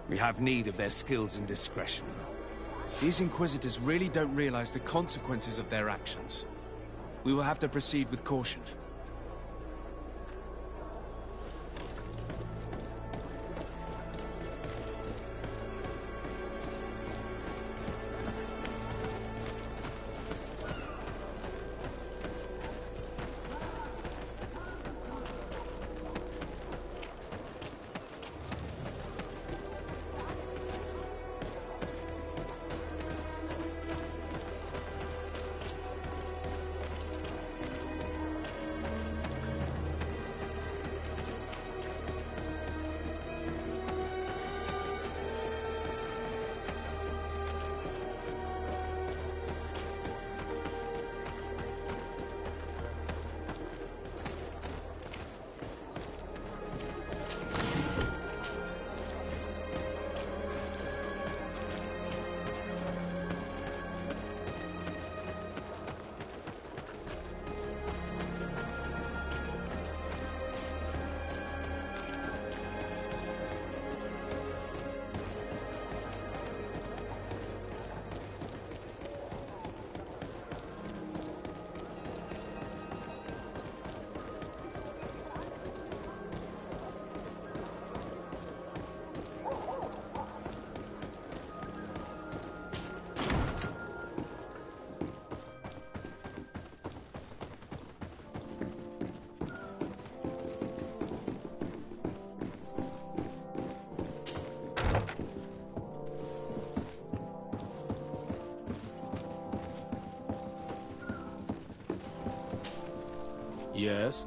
we have need of their skills and discretion. These Inquisitors really don't realize the consequences of their actions. We will have to proceed with caution. Yes?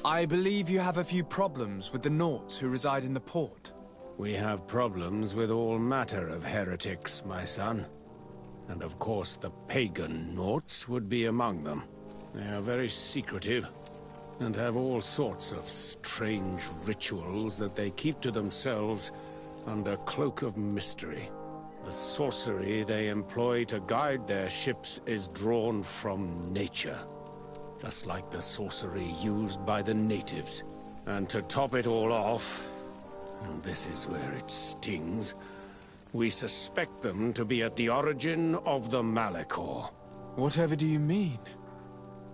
I believe you have a few problems with the Nauts who reside in the port. We have problems with all matter of heretics, my son. And of course the pagan Nauts would be among them. They are very secretive, and have all sorts of strange rituals that they keep to themselves under cloak of mystery. The sorcery they employ to guide their ships is drawn from nature, just like the sorcery used by the natives. And to top it all off, and this is where it stings, we suspect them to be at the origin of the Malachor. Whatever do you mean?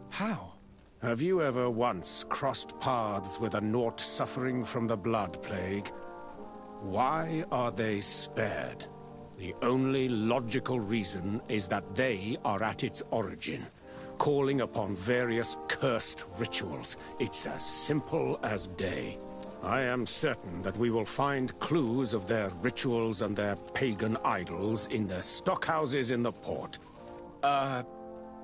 How? Have you ever once crossed paths with a Nort suffering from the Blood Plague? Why are they spared? The only logical reason is that they are at its origin, calling upon various cursed rituals. It's as simple as day. I am certain that we will find clues of their rituals and their pagan idols in the stockhouses in the port.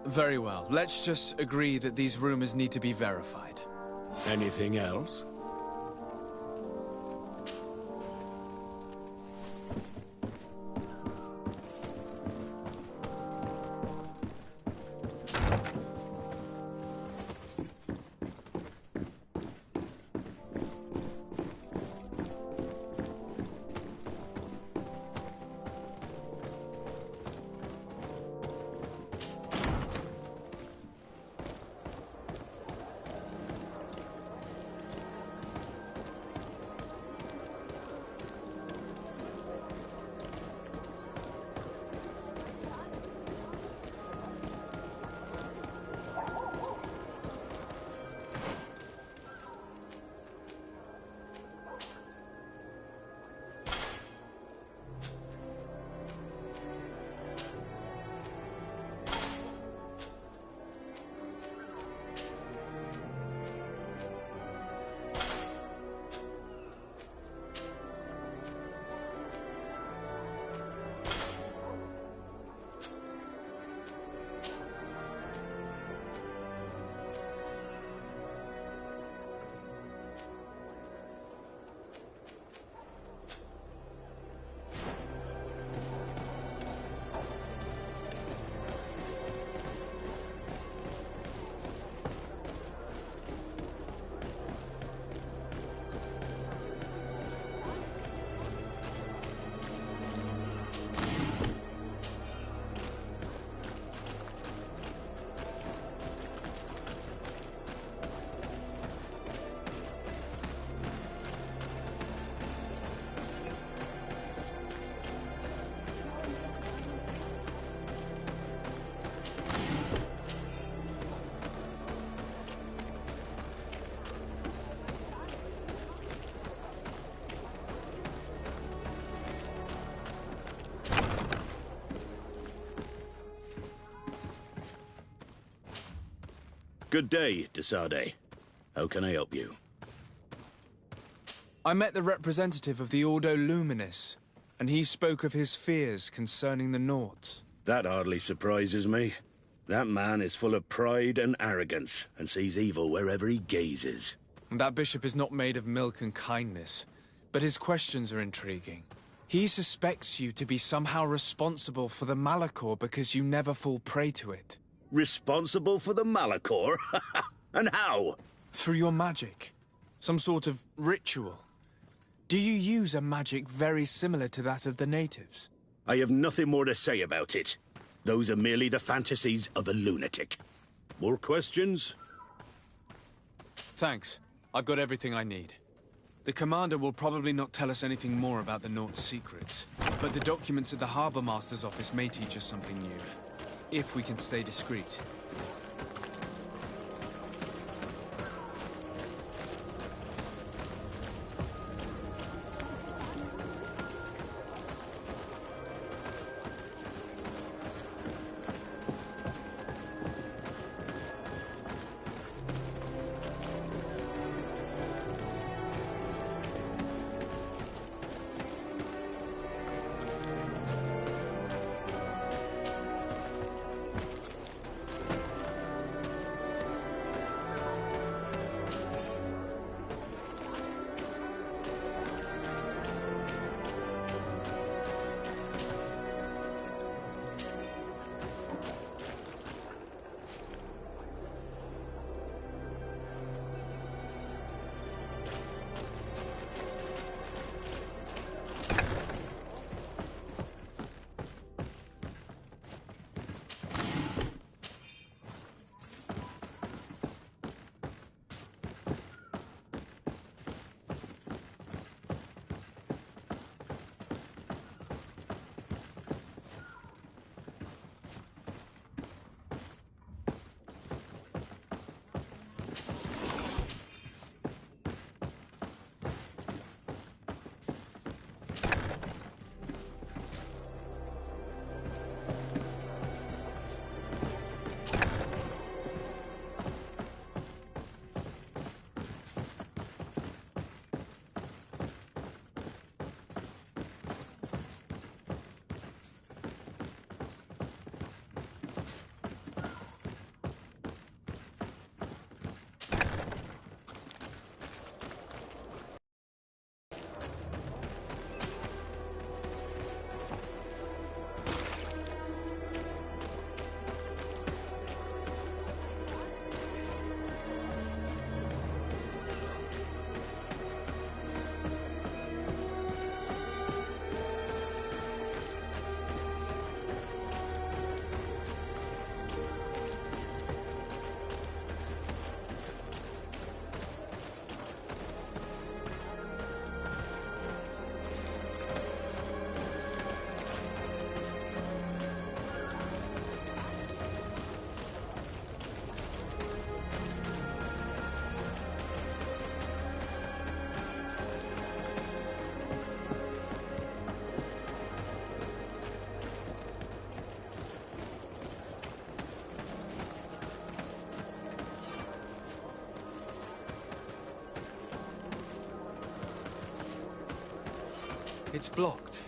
Very well. Let's just agree that these rumors need to be verified. Anything else? Good day, Desade. How can I help you? I met the representative of the Ordo Luminis, and he spoke of his fears concerning the Nords. That hardly surprises me. That man is full of pride and arrogance, and sees evil wherever he gazes. And that bishop is not made of milk and kindness, but his questions are intriguing. He suspects you to be somehow responsible for the Malachor because you never fall prey to it. Responsible for the Malachor? And how? Through your magic. Some sort of ritual. Do you use a magic very similar to that of the natives? I have nothing more to say about it. Those are merely the fantasies of a lunatic. More questions? Thanks. I've got everything I need. The commander will probably not tell us anything more about the Nort's secrets, but the documents at the Harbor Master's office may teach us something new. If we can stay discreet. It's blocked.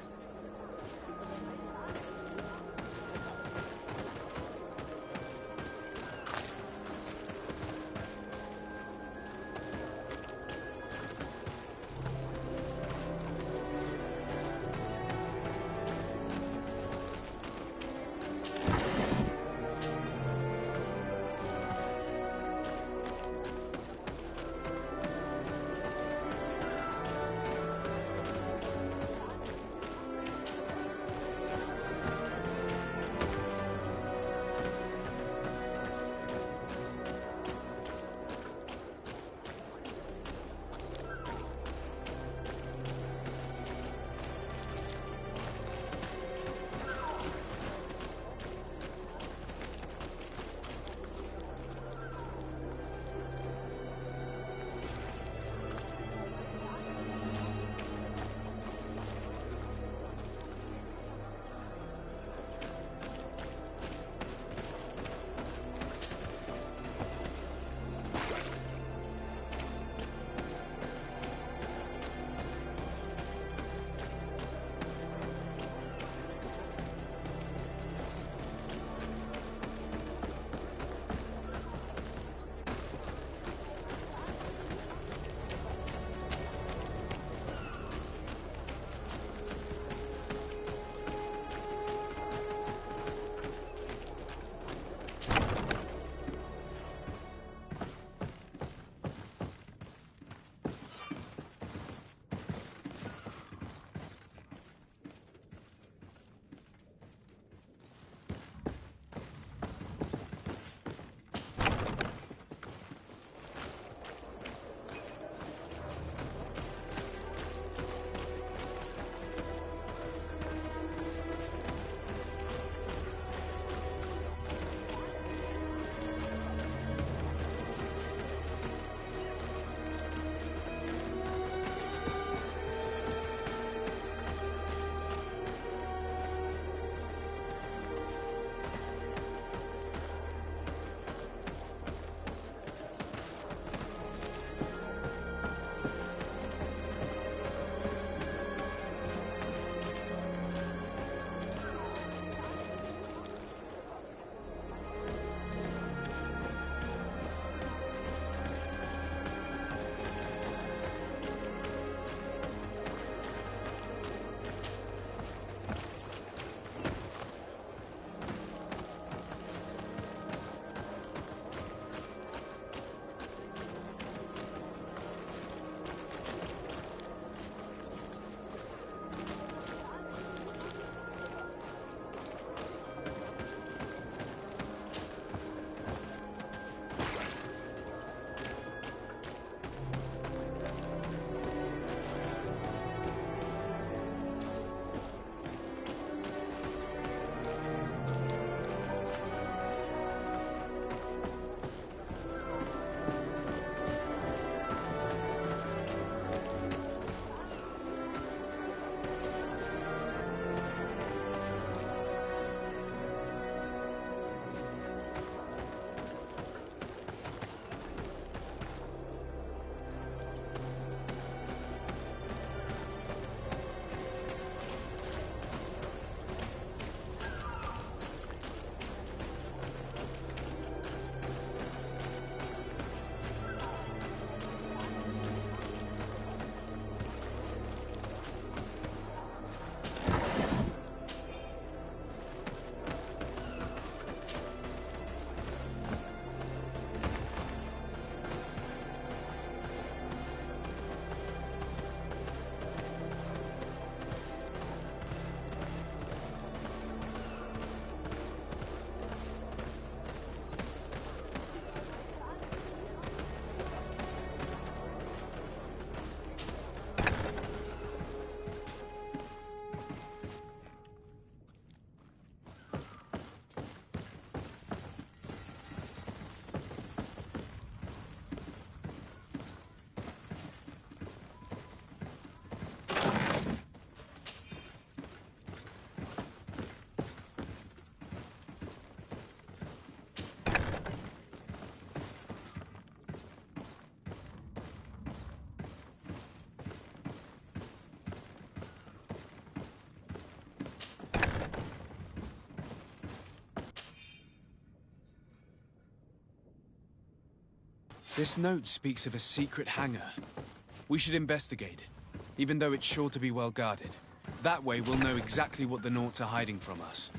This note speaks of a secret hangar. We should investigate, even though it's sure to be well guarded. That way we'll know exactly what the Nauts are hiding from us.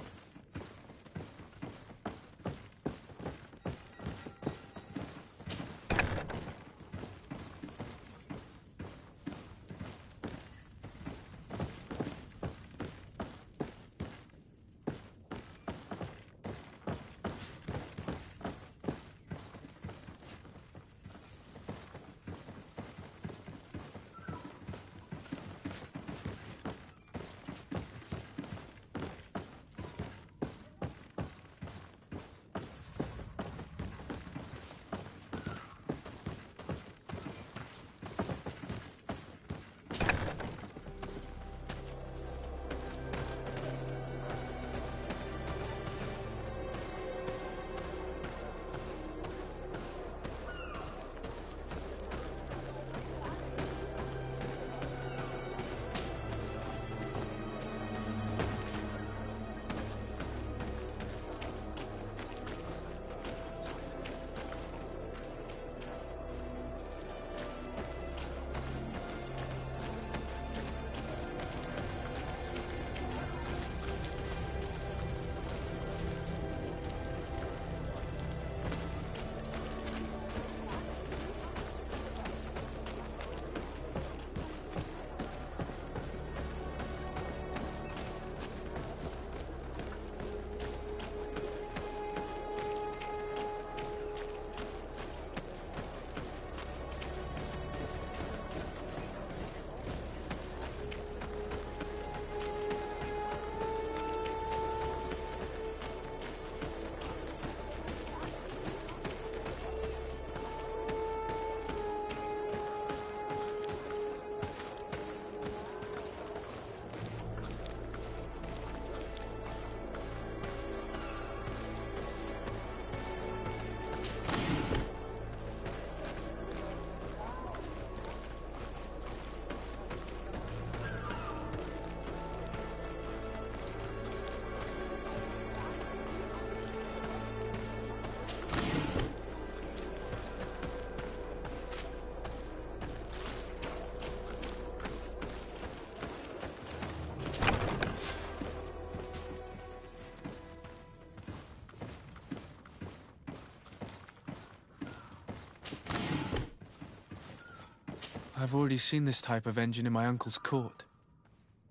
I've already seen this type of engine in my uncle's court.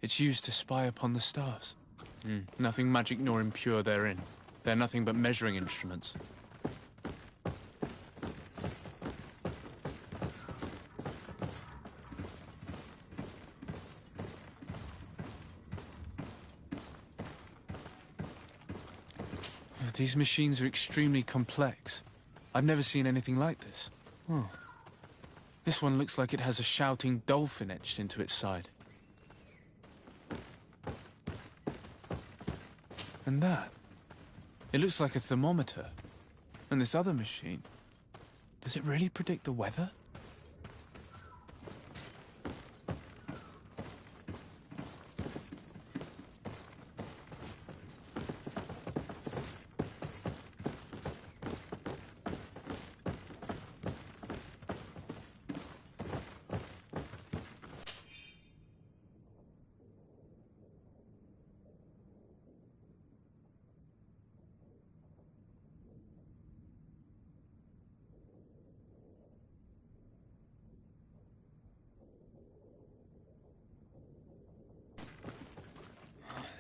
It's used to spy upon the stars. Nothing magic nor impure therein. They're nothing but measuring instruments. These machines are extremely complex. I've never seen anything like this. Oh. This one looks like it has a shouting dolphin etched into its side. And that. It looks like a thermometer. And this other machine. Does it really predict the weather?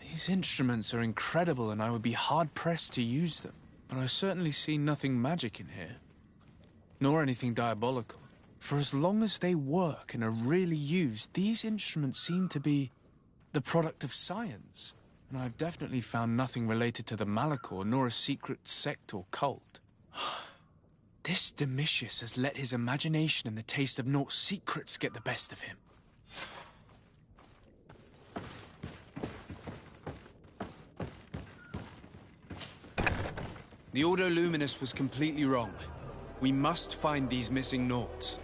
These instruments are incredible and I would be hard-pressed to use them. But I certainly see nothing magic in here. Nor anything diabolical. For as long as they work and are really used, these instruments seem to be the product of science. And I've definitely found nothing related to the Malachor, nor a secret sect or cult. This Demetreus has let his imagination and the taste of Naught's secrets get the best of him. The Ordo Luminous was completely wrong. We must find these missing Naughts.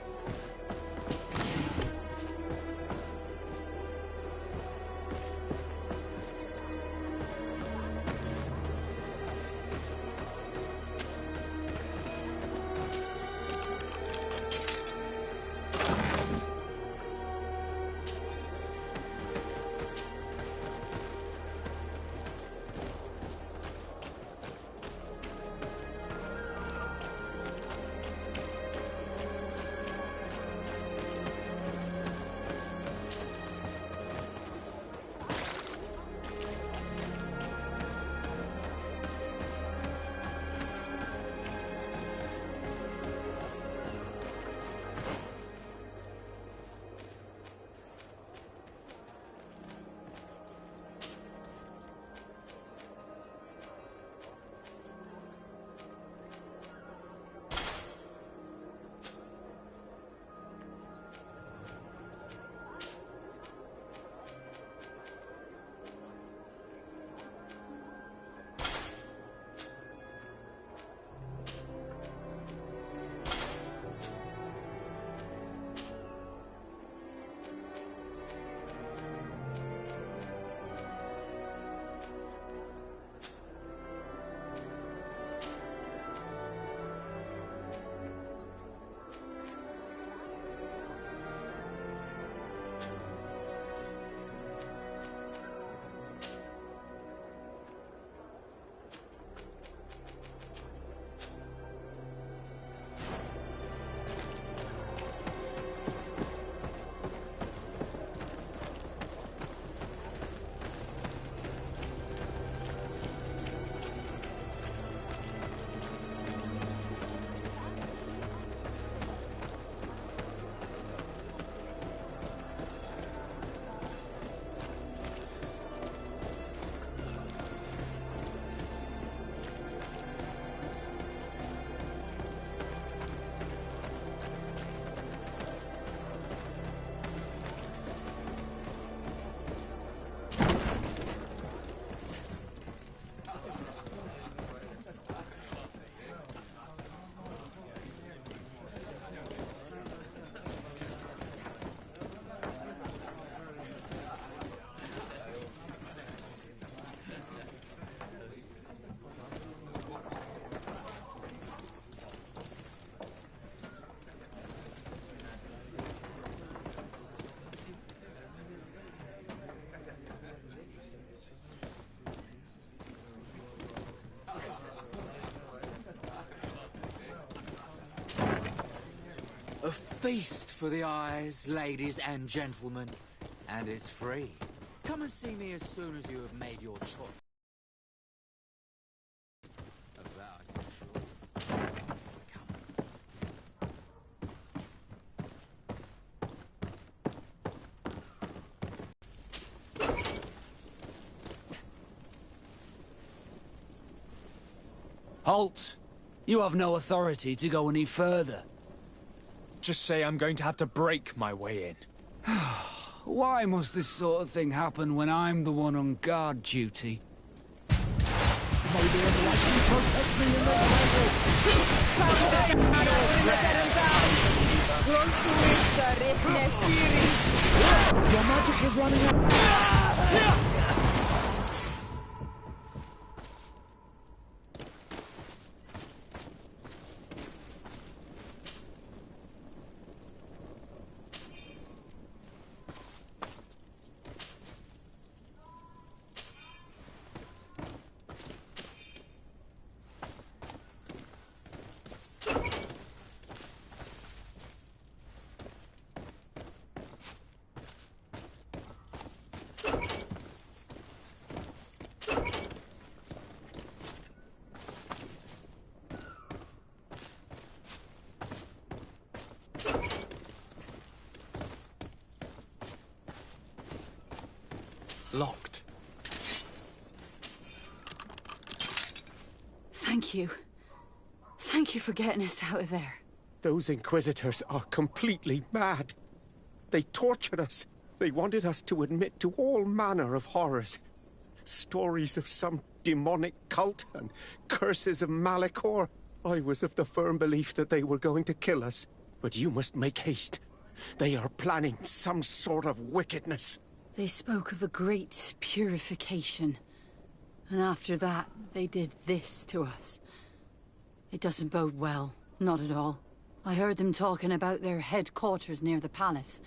feast for the eyes, ladies and gentlemen. And it's free. Come and see me as soon as you have made your choice. Of that I can assure you. Halt! You have no authority to go any further. Just say I'm going to have to break my way in. Why must this sort of thing happen when I'm the one on guard duty? Maybe everyone can protect me in this battle! Your magic is running out! Locked. Thank you. Thank you for getting us out of there. Those Inquisitors are completely mad. They tortured us. They wanted us to admit to all manner of horrors. Stories of some demonic cult and curses of Malachor. I was of the firm belief that they were going to kill us. But you must make haste. They are planning some sort of wickedness. They spoke of a great purification. And after that, they did this to us. It doesn't bode well. Not at all. I heard them talking about their headquarters near the palace.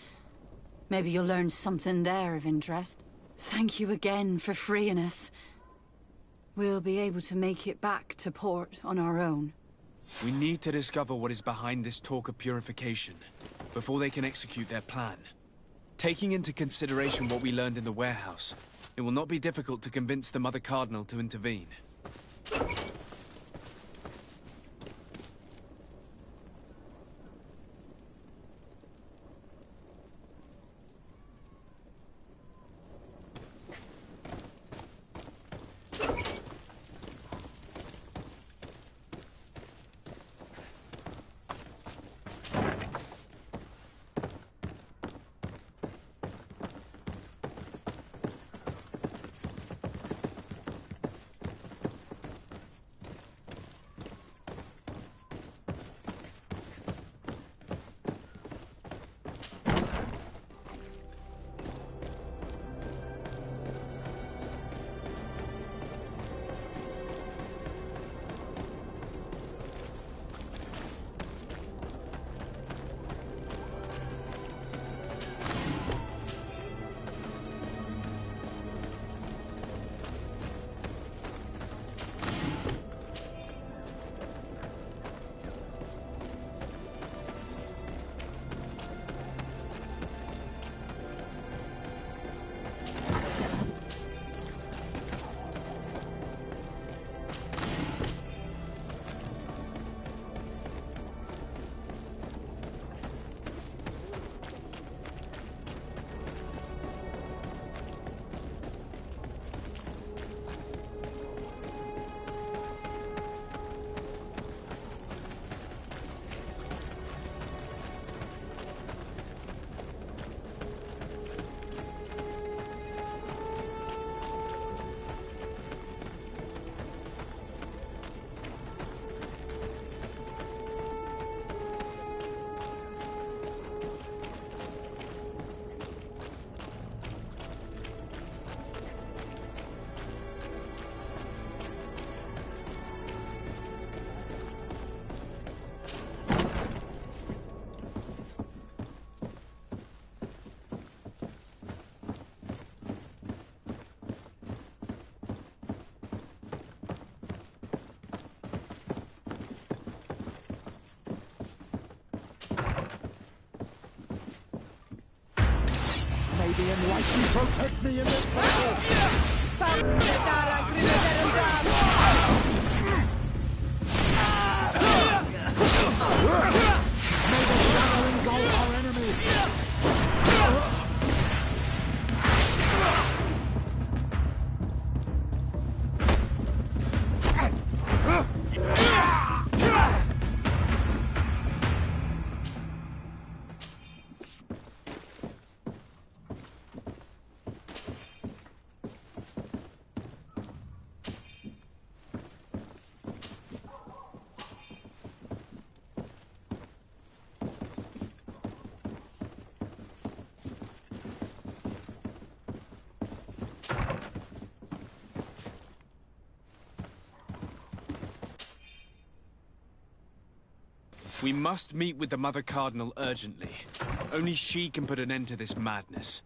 Maybe you'll learn something there of interest. Thank you again for freeing us. We'll be able to make it back to port on our own. We need to discover what is behind this talk of purification, before they can execute their plan. Taking into consideration what we learned in the warehouse, it will not be difficult to convince the Mother Cardinal to intervene. lady, and like you protect me in this battle! May the shadow engulf our enemies! We must meet with the Mother Cardinal urgently. Only she can put an end to this madness.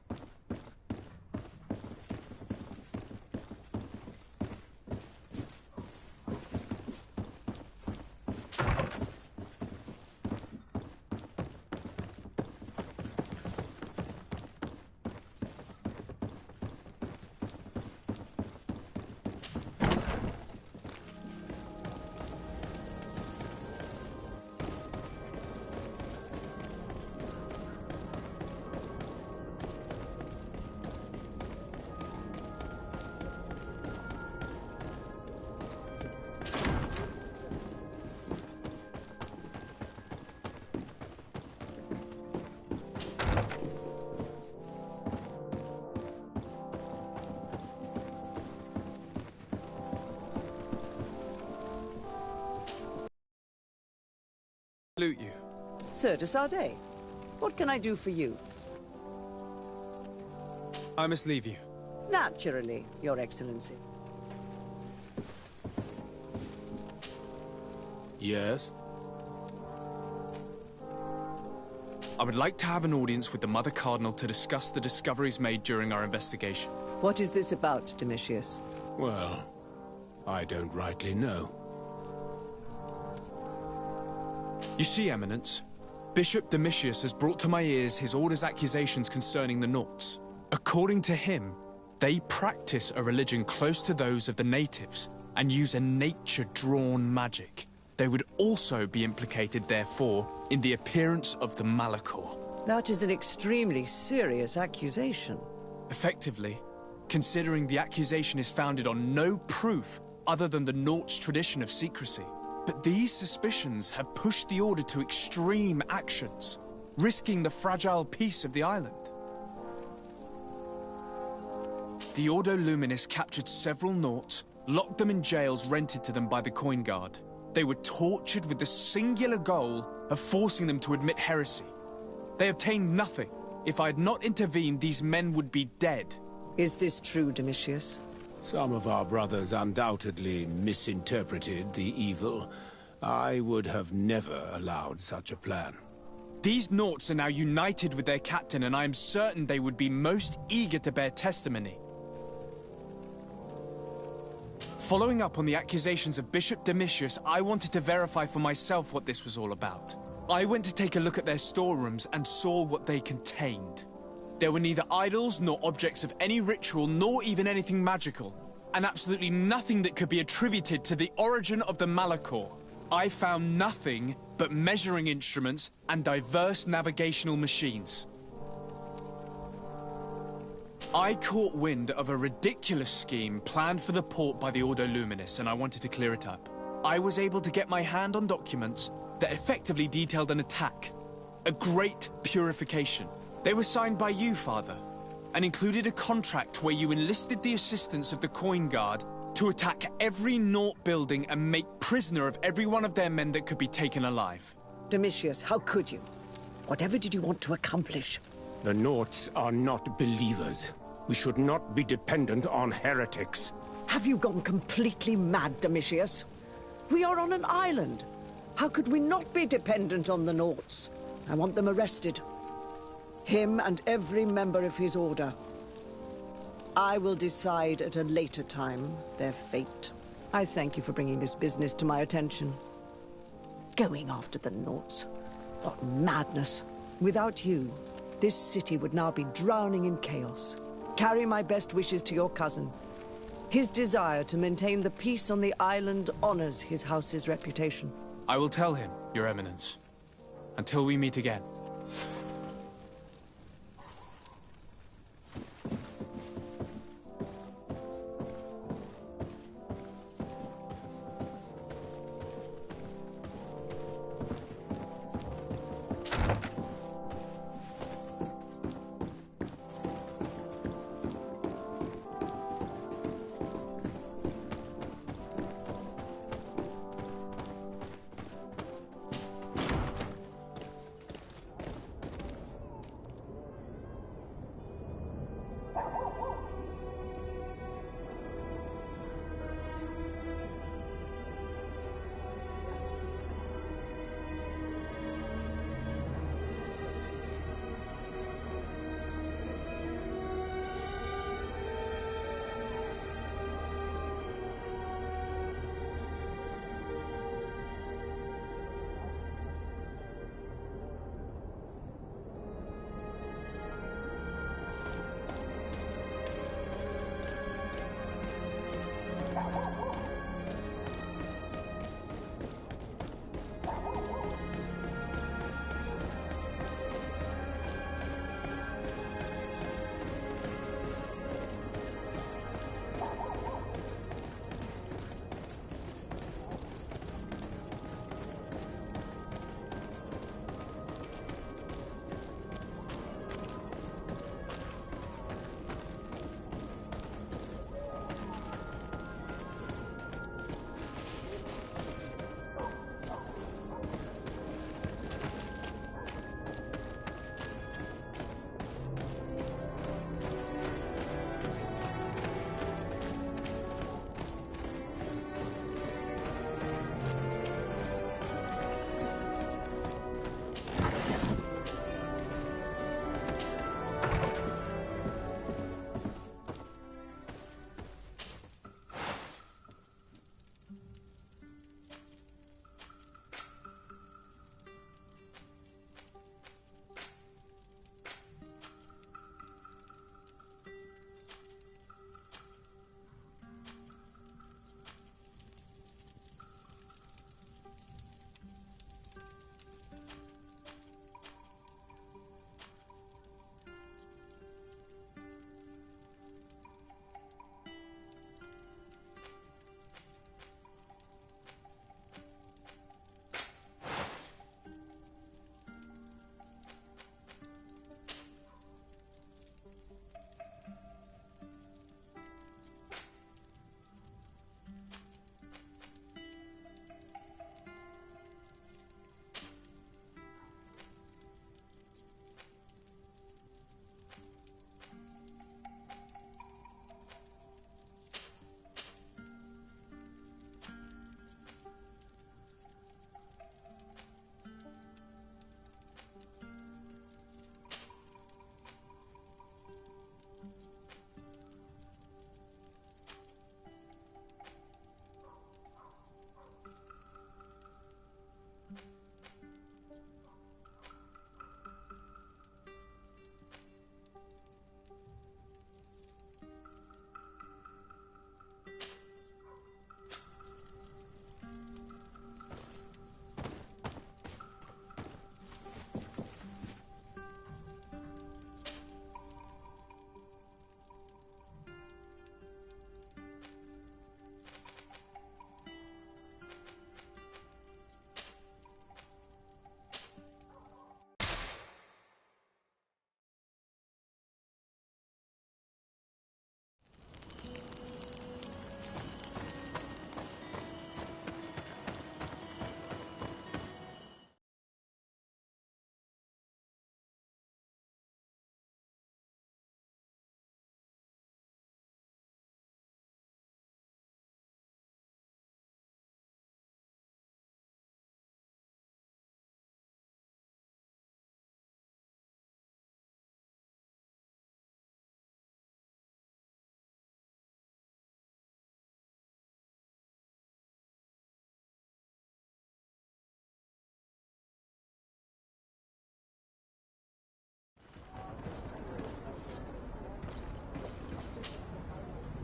Salute you. Sir de Sardet, what can I do for you? I must leave you. Naturally, Your Excellency. Yes? I would like to have an audience with the Mother Cardinal to discuss the discoveries made during our investigation. What is this about, Demetrius? Well, I don't rightly know. You see, Eminence, Bishop Demetreus has brought to my ears his order's accusations concerning the Nauts. According to him, they practice a religion close to those of the natives and use a nature-drawn magic. They would also be implicated, therefore, in the appearance of the Malachor. That is an extremely serious accusation. Effectively, considering the accusation is founded on no proof other than the Nauts' tradition of secrecy. But these suspicions have pushed the Order to extreme actions, risking the fragile peace of the island. The Ordo Luminis captured several Nauts, locked them in jails rented to them by the Coin Guard. They were tortured with the singular goal of forcing them to admit heresy. They obtained nothing. If I had not intervened, these men would be dead. Is this true, Demetrius? Some of our brothers undoubtedly misinterpreted the evil. I would have never allowed such a plan. These Nauts are now united with their captain, and I am certain they would be most eager to bear testimony. Following up on the accusations of Bishop Demetrius, I wanted to verify for myself what this was all about. I went to take a look at their storerooms and saw what they contained. There were neither idols nor objects of any ritual, nor even anything magical, and absolutely nothing that could be attributed to the origin of the Malachor. I found nothing but measuring instruments and diverse navigational machines. I caught wind of a ridiculous scheme planned for the port by the Ordo Luminis, and I wanted to clear it up. I was able to get my hand on documents that effectively detailed an attack, a great purification. They were signed by you, Father, and included a contract where you enlisted the assistance of the Coin Guard to attack every Naut building and make prisoner of every one of their men that could be taken alive. Demetrius, how could you? Whatever did you want to accomplish? The Nauts are not believers. We should not be dependent on heretics. Have you gone completely mad, Demetrius? We are on an island. How could we not be dependent on the Nauts? I want them arrested. Him and every member of his order. I will decide at a later time their fate. I thank you for bringing this business to my attention. Going after the Nauts. What madness. Without you, this city would now be drowning in chaos. Carry my best wishes to your cousin. His desire to maintain the peace on the island honors his house's reputation. I will tell him, Your Eminence. Until we meet again.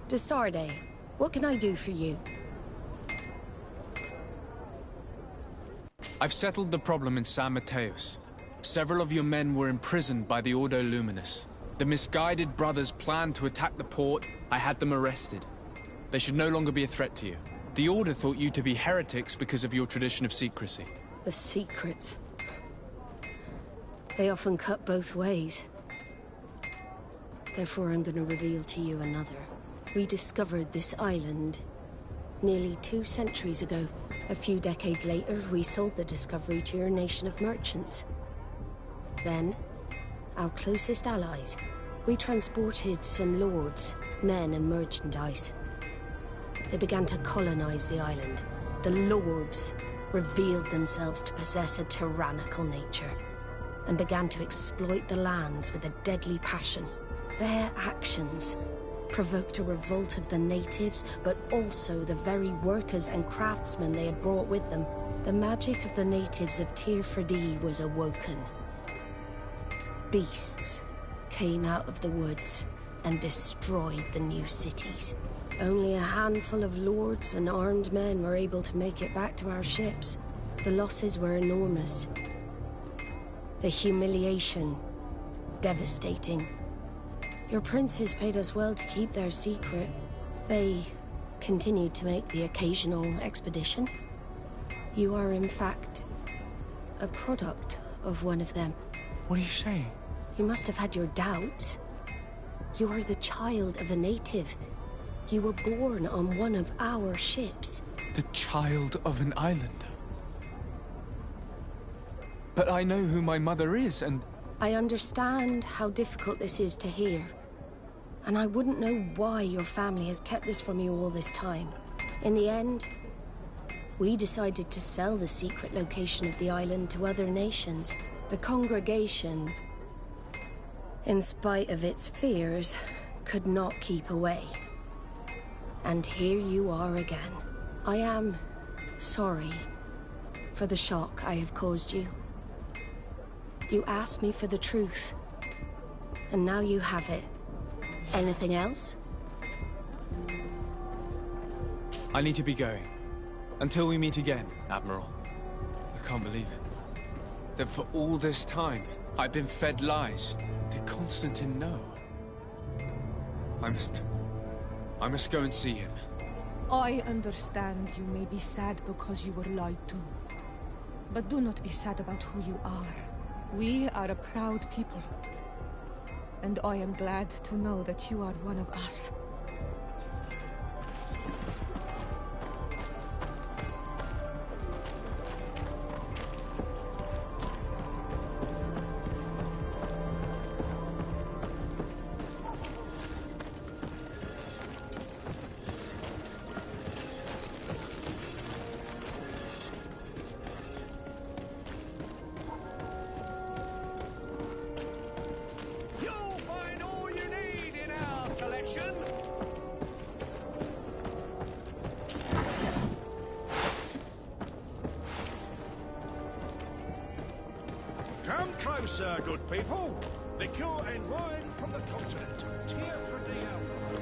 De Sarde, what can I do for you? I've settled the problem in San Mateus. Several of your men were imprisoned by the Ordo Luminus. The misguided brothers planned to attack the port. I had them arrested. They should no longer be a threat to you. The Order thought you to be heretics because of your tradition of secrecy. The secrets. They often cut both ways. Therefore, I'm going to reveal to you another. We discovered this island nearly 2 centuries ago. A few decades later, we sold the discovery to your nation of merchants. Then, our closest allies, we transported some lords, men, and merchandise. They began to colonize the island. The lords revealed themselves to possess a tyrannical nature and began to exploit the lands with a deadly passion. Their actions provoked a revolt of the natives, but also the very workers and craftsmen they had brought with them. The magic of the natives of Tir-Fredee was awoken. Beasts came out of the woods and destroyed the new cities. Only a handful of lords and armed men were able to make it back to our ships. The losses were enormous. The humiliation, devastating. Your princes paid us well to keep their secret. They continued to make the occasional expedition. You are, in fact, a product of one of them. What are you saying? You must have had your doubts. You are the child of a native. You were born on one of our ships. The child of an islander? But I know who my mother is, and... I understand how difficult this is to hear. And I wouldn't know why your family has kept this from you all this time. In the end, we decided to sell the secret location of the island to other nations. The congregation, in spite of its fears, could not keep away. And here you are again. I am sorry for the shock I have caused you. You asked me for the truth, and now you have it. Anything else? I need to be going. Until we meet again, Admiral. I can't believe it. That for all this time, I've been fed lies. Did Constantine know? I must go and see him. I understand you may be sad because you were lied to. But do not be sad about who you are. We are a proud people. And I am glad to know that you are one of us. Come closer, good people. Liqueur and wine from the continent. Tir-Fredee alcohol.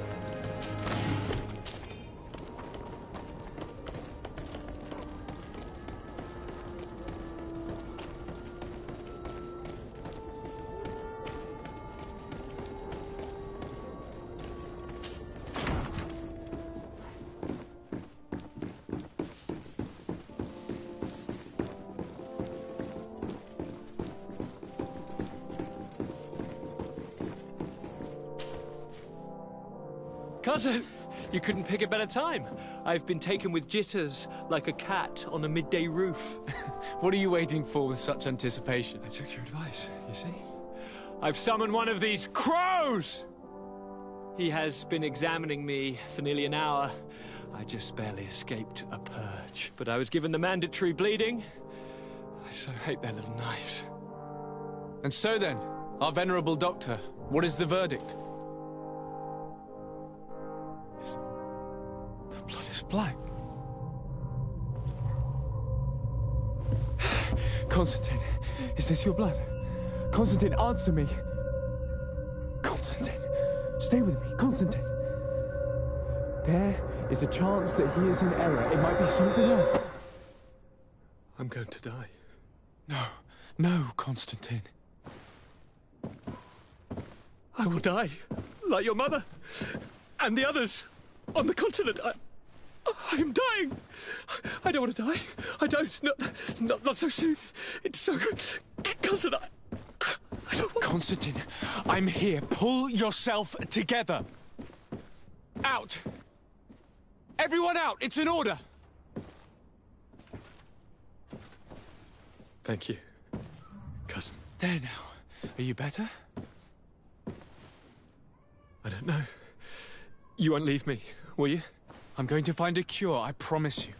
Cousin, you couldn't pick a better time. I've been taken with jitters, like a cat on a midday roof. What are you waiting for with such anticipation? I took your advice, you see? I've summoned one of these crows! He has been examining me for nearly an hour. I just barely escaped a purge. But I was given the mandatory bleeding. I so hate their little knives. And so then, our venerable doctor, what is the verdict? The blood is black. Constantine, is this your blood? Constantine, answer me. Constantine, stay with me, Constantine. There is a chance that he is in error. It might be something else. I'm going to die. No, no, Constantine. I will die, like your mother, and the others on the continent. I am dying. I don't want to die. I don't. Not so soon. It's so... Cousin, I don't want... Constantine, I'm here. Pull yourself together. Out. Everyone out. It's an order. Thank you, cousin. There now. Are you better? I don't know. You won't leave me, will you? I'm going to find a cure, I promise you.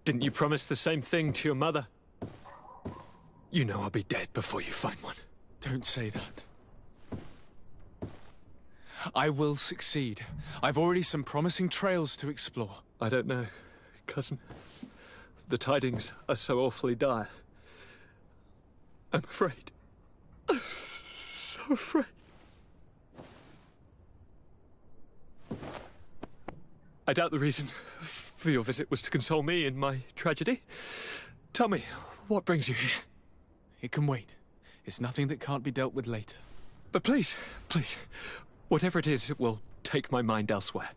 Didn't you promise the same thing to your mother? You know I'll be dead before you find one. Don't say that. I will succeed. I've already some promising trails to explore. I don't know, cousin. The tidings are so awfully dire. I'm afraid. I'm so afraid. I doubt the reason for your visit was to console me in my tragedy. Tell me, what brings you here? It can wait. It's nothing that can't be dealt with later. But please, please, whatever it is, it will take my mind elsewhere.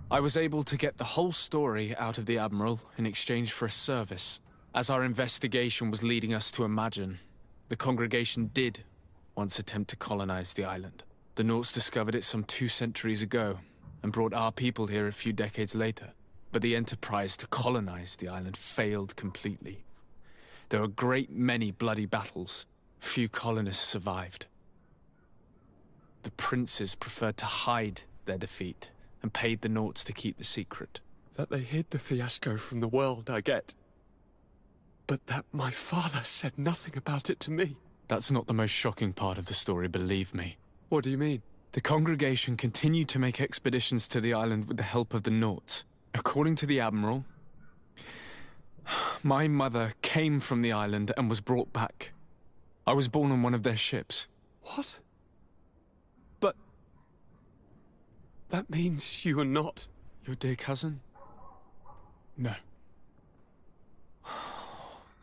I was able to get the whole story out of the Admiral in exchange for a service. As our investigation was leading us to imagine, the congregation did once attempt to colonize the island. The Nauts discovered it some 2 centuries ago, and brought our people here a few decades later. But the enterprise to colonize the island failed completely. There were a great many bloody battles. Few colonists survived. The princes preferred to hide their defeat, and paid the Nauts to keep the secret. That they hid the fiasco from the world, I get. But that my father said nothing about it to me. That's not the most shocking part of the story, believe me. What do you mean? The congregation continued to make expeditions to the island with the help of the Nauts. According to the Admiral, my mother came from the island and was brought back. I was born on one of their ships. What? But... that means you are not... your dear cousin? No.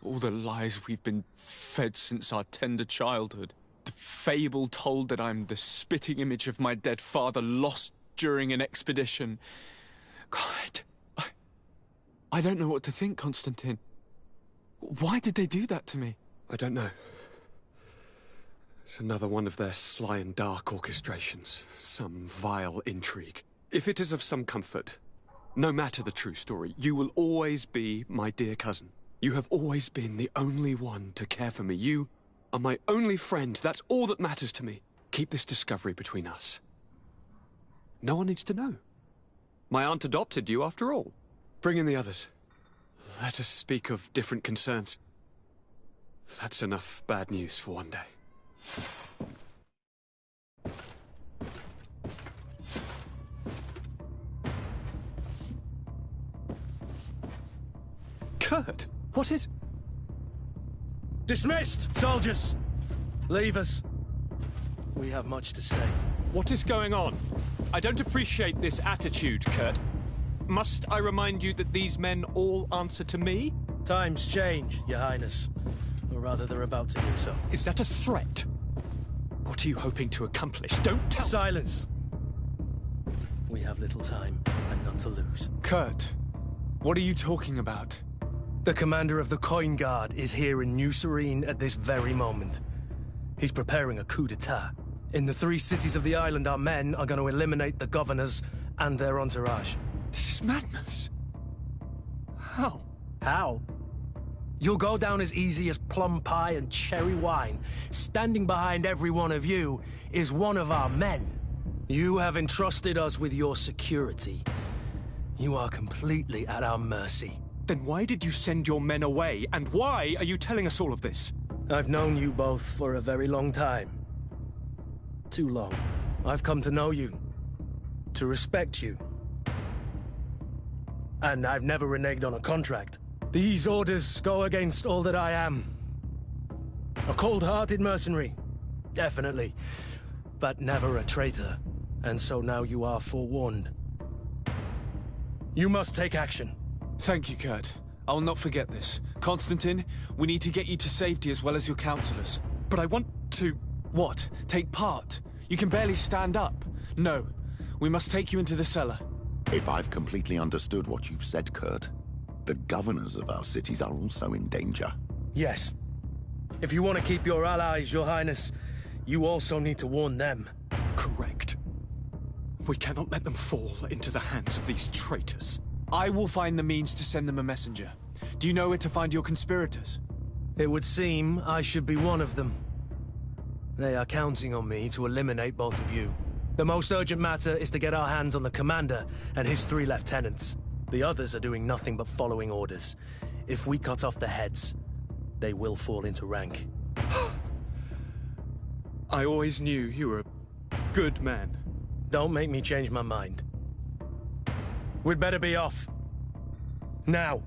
All the lies we've been fed since our tender childhood. The fable told that I'm the spitting image of my dead father, lost during an expedition. God, I don't know what to think, Constantine. Why did they do that to me? I don't know. It's another one of their sly and dark orchestrations. Some vile intrigue. If it is of some comfort, no matter the true story, you will always be my dear cousin. You have always been the only one to care for me. You are my only friend. That's all that matters to me. Keep this discovery between us. No one needs to know. My aunt adopted you after all. Bring in the others. Let us speak of different concerns. That's enough bad news for one day. Kurt, what is... Dismissed, soldiers! Leave us. We have much to say. What is going on? I don't appreciate this attitude, Kurt. Must I remind you that these men all answer to me? Times change, Your Highness. Or rather, they're about to do so. Is that a threat? What are you hoping to accomplish? Don't tell... Silence! We have little time, and none to lose. Kurt, what are you talking about? The commander of the Coin Guard is here in New Serene at this very moment. He's preparing a coup d'etat. In the 3 cities of the island, our men are going to eliminate the governors and their entourage. This is madness. How? How? You'll go down as easy as plum pie and cherry wine. Standing behind every one of you is one of our men. You have entrusted us with your security. You are completely at our mercy. Then why did you send your men away? And why are you telling us all of this? I've known you both for a very long time. Too long. I've come to know you. To respect you. And I've never reneged on a contract. These orders go against all that I am. A cold-hearted mercenary. Definitely. But never a traitor. And so now you are forewarned. You must take action. Thank you, Kurt. I'll not forget this. Constantine, we need to get you to safety as well as your counselors. But I want to... What? Take part? You can barely stand up. No. We must take you into the cellar. If I've completely understood what you've said, Kurt, the governors of our cities are also in danger. Yes. If you want to keep your allies, Your Highness, you also need to warn them. Correct. We cannot let them fall into the hands of these traitors. I will find the means to send them a messenger. Do you know where to find your conspirators? It would seem I should be one of them. They are counting on me to eliminate both of you. The most urgent matter is to get our hands on the commander and his 3 lieutenants. The others are doing nothing but following orders. If we cut off their heads, they will fall into rank. I always knew you were a good man. Don't make me change my mind. We'd better be off. Now.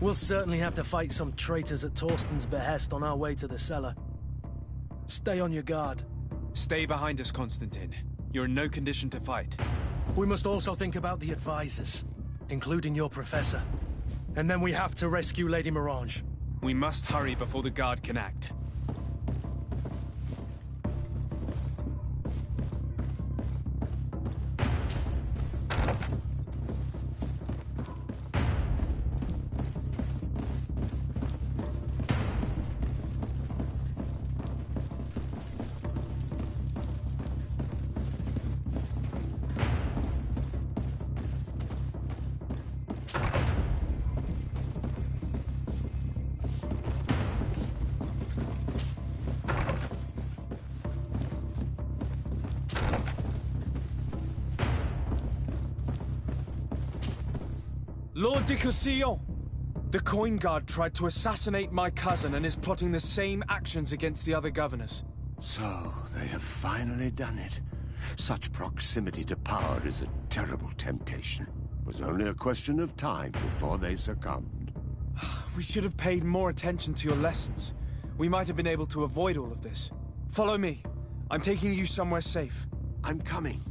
We'll certainly have to fight some traitors at Torsten's behest on our way to the cellar. Stay on your guard. Stay behind us, Constantine. You're in no condition to fight. We must also think about the advisors, including your professor. And then we have to rescue Lady Mirange. We must hurry before the guard can act. Lord de Cossillon! The Coin Guard tried to assassinate my cousin and is plotting the same actions against the other governors. So, they have finally done it. Such proximity to power is a terrible temptation. It was only a question of time before they succumbed. We should have paid more attention to your lessons. We might have been able to avoid all of this. Follow me. I'm taking you somewhere safe. I'm coming.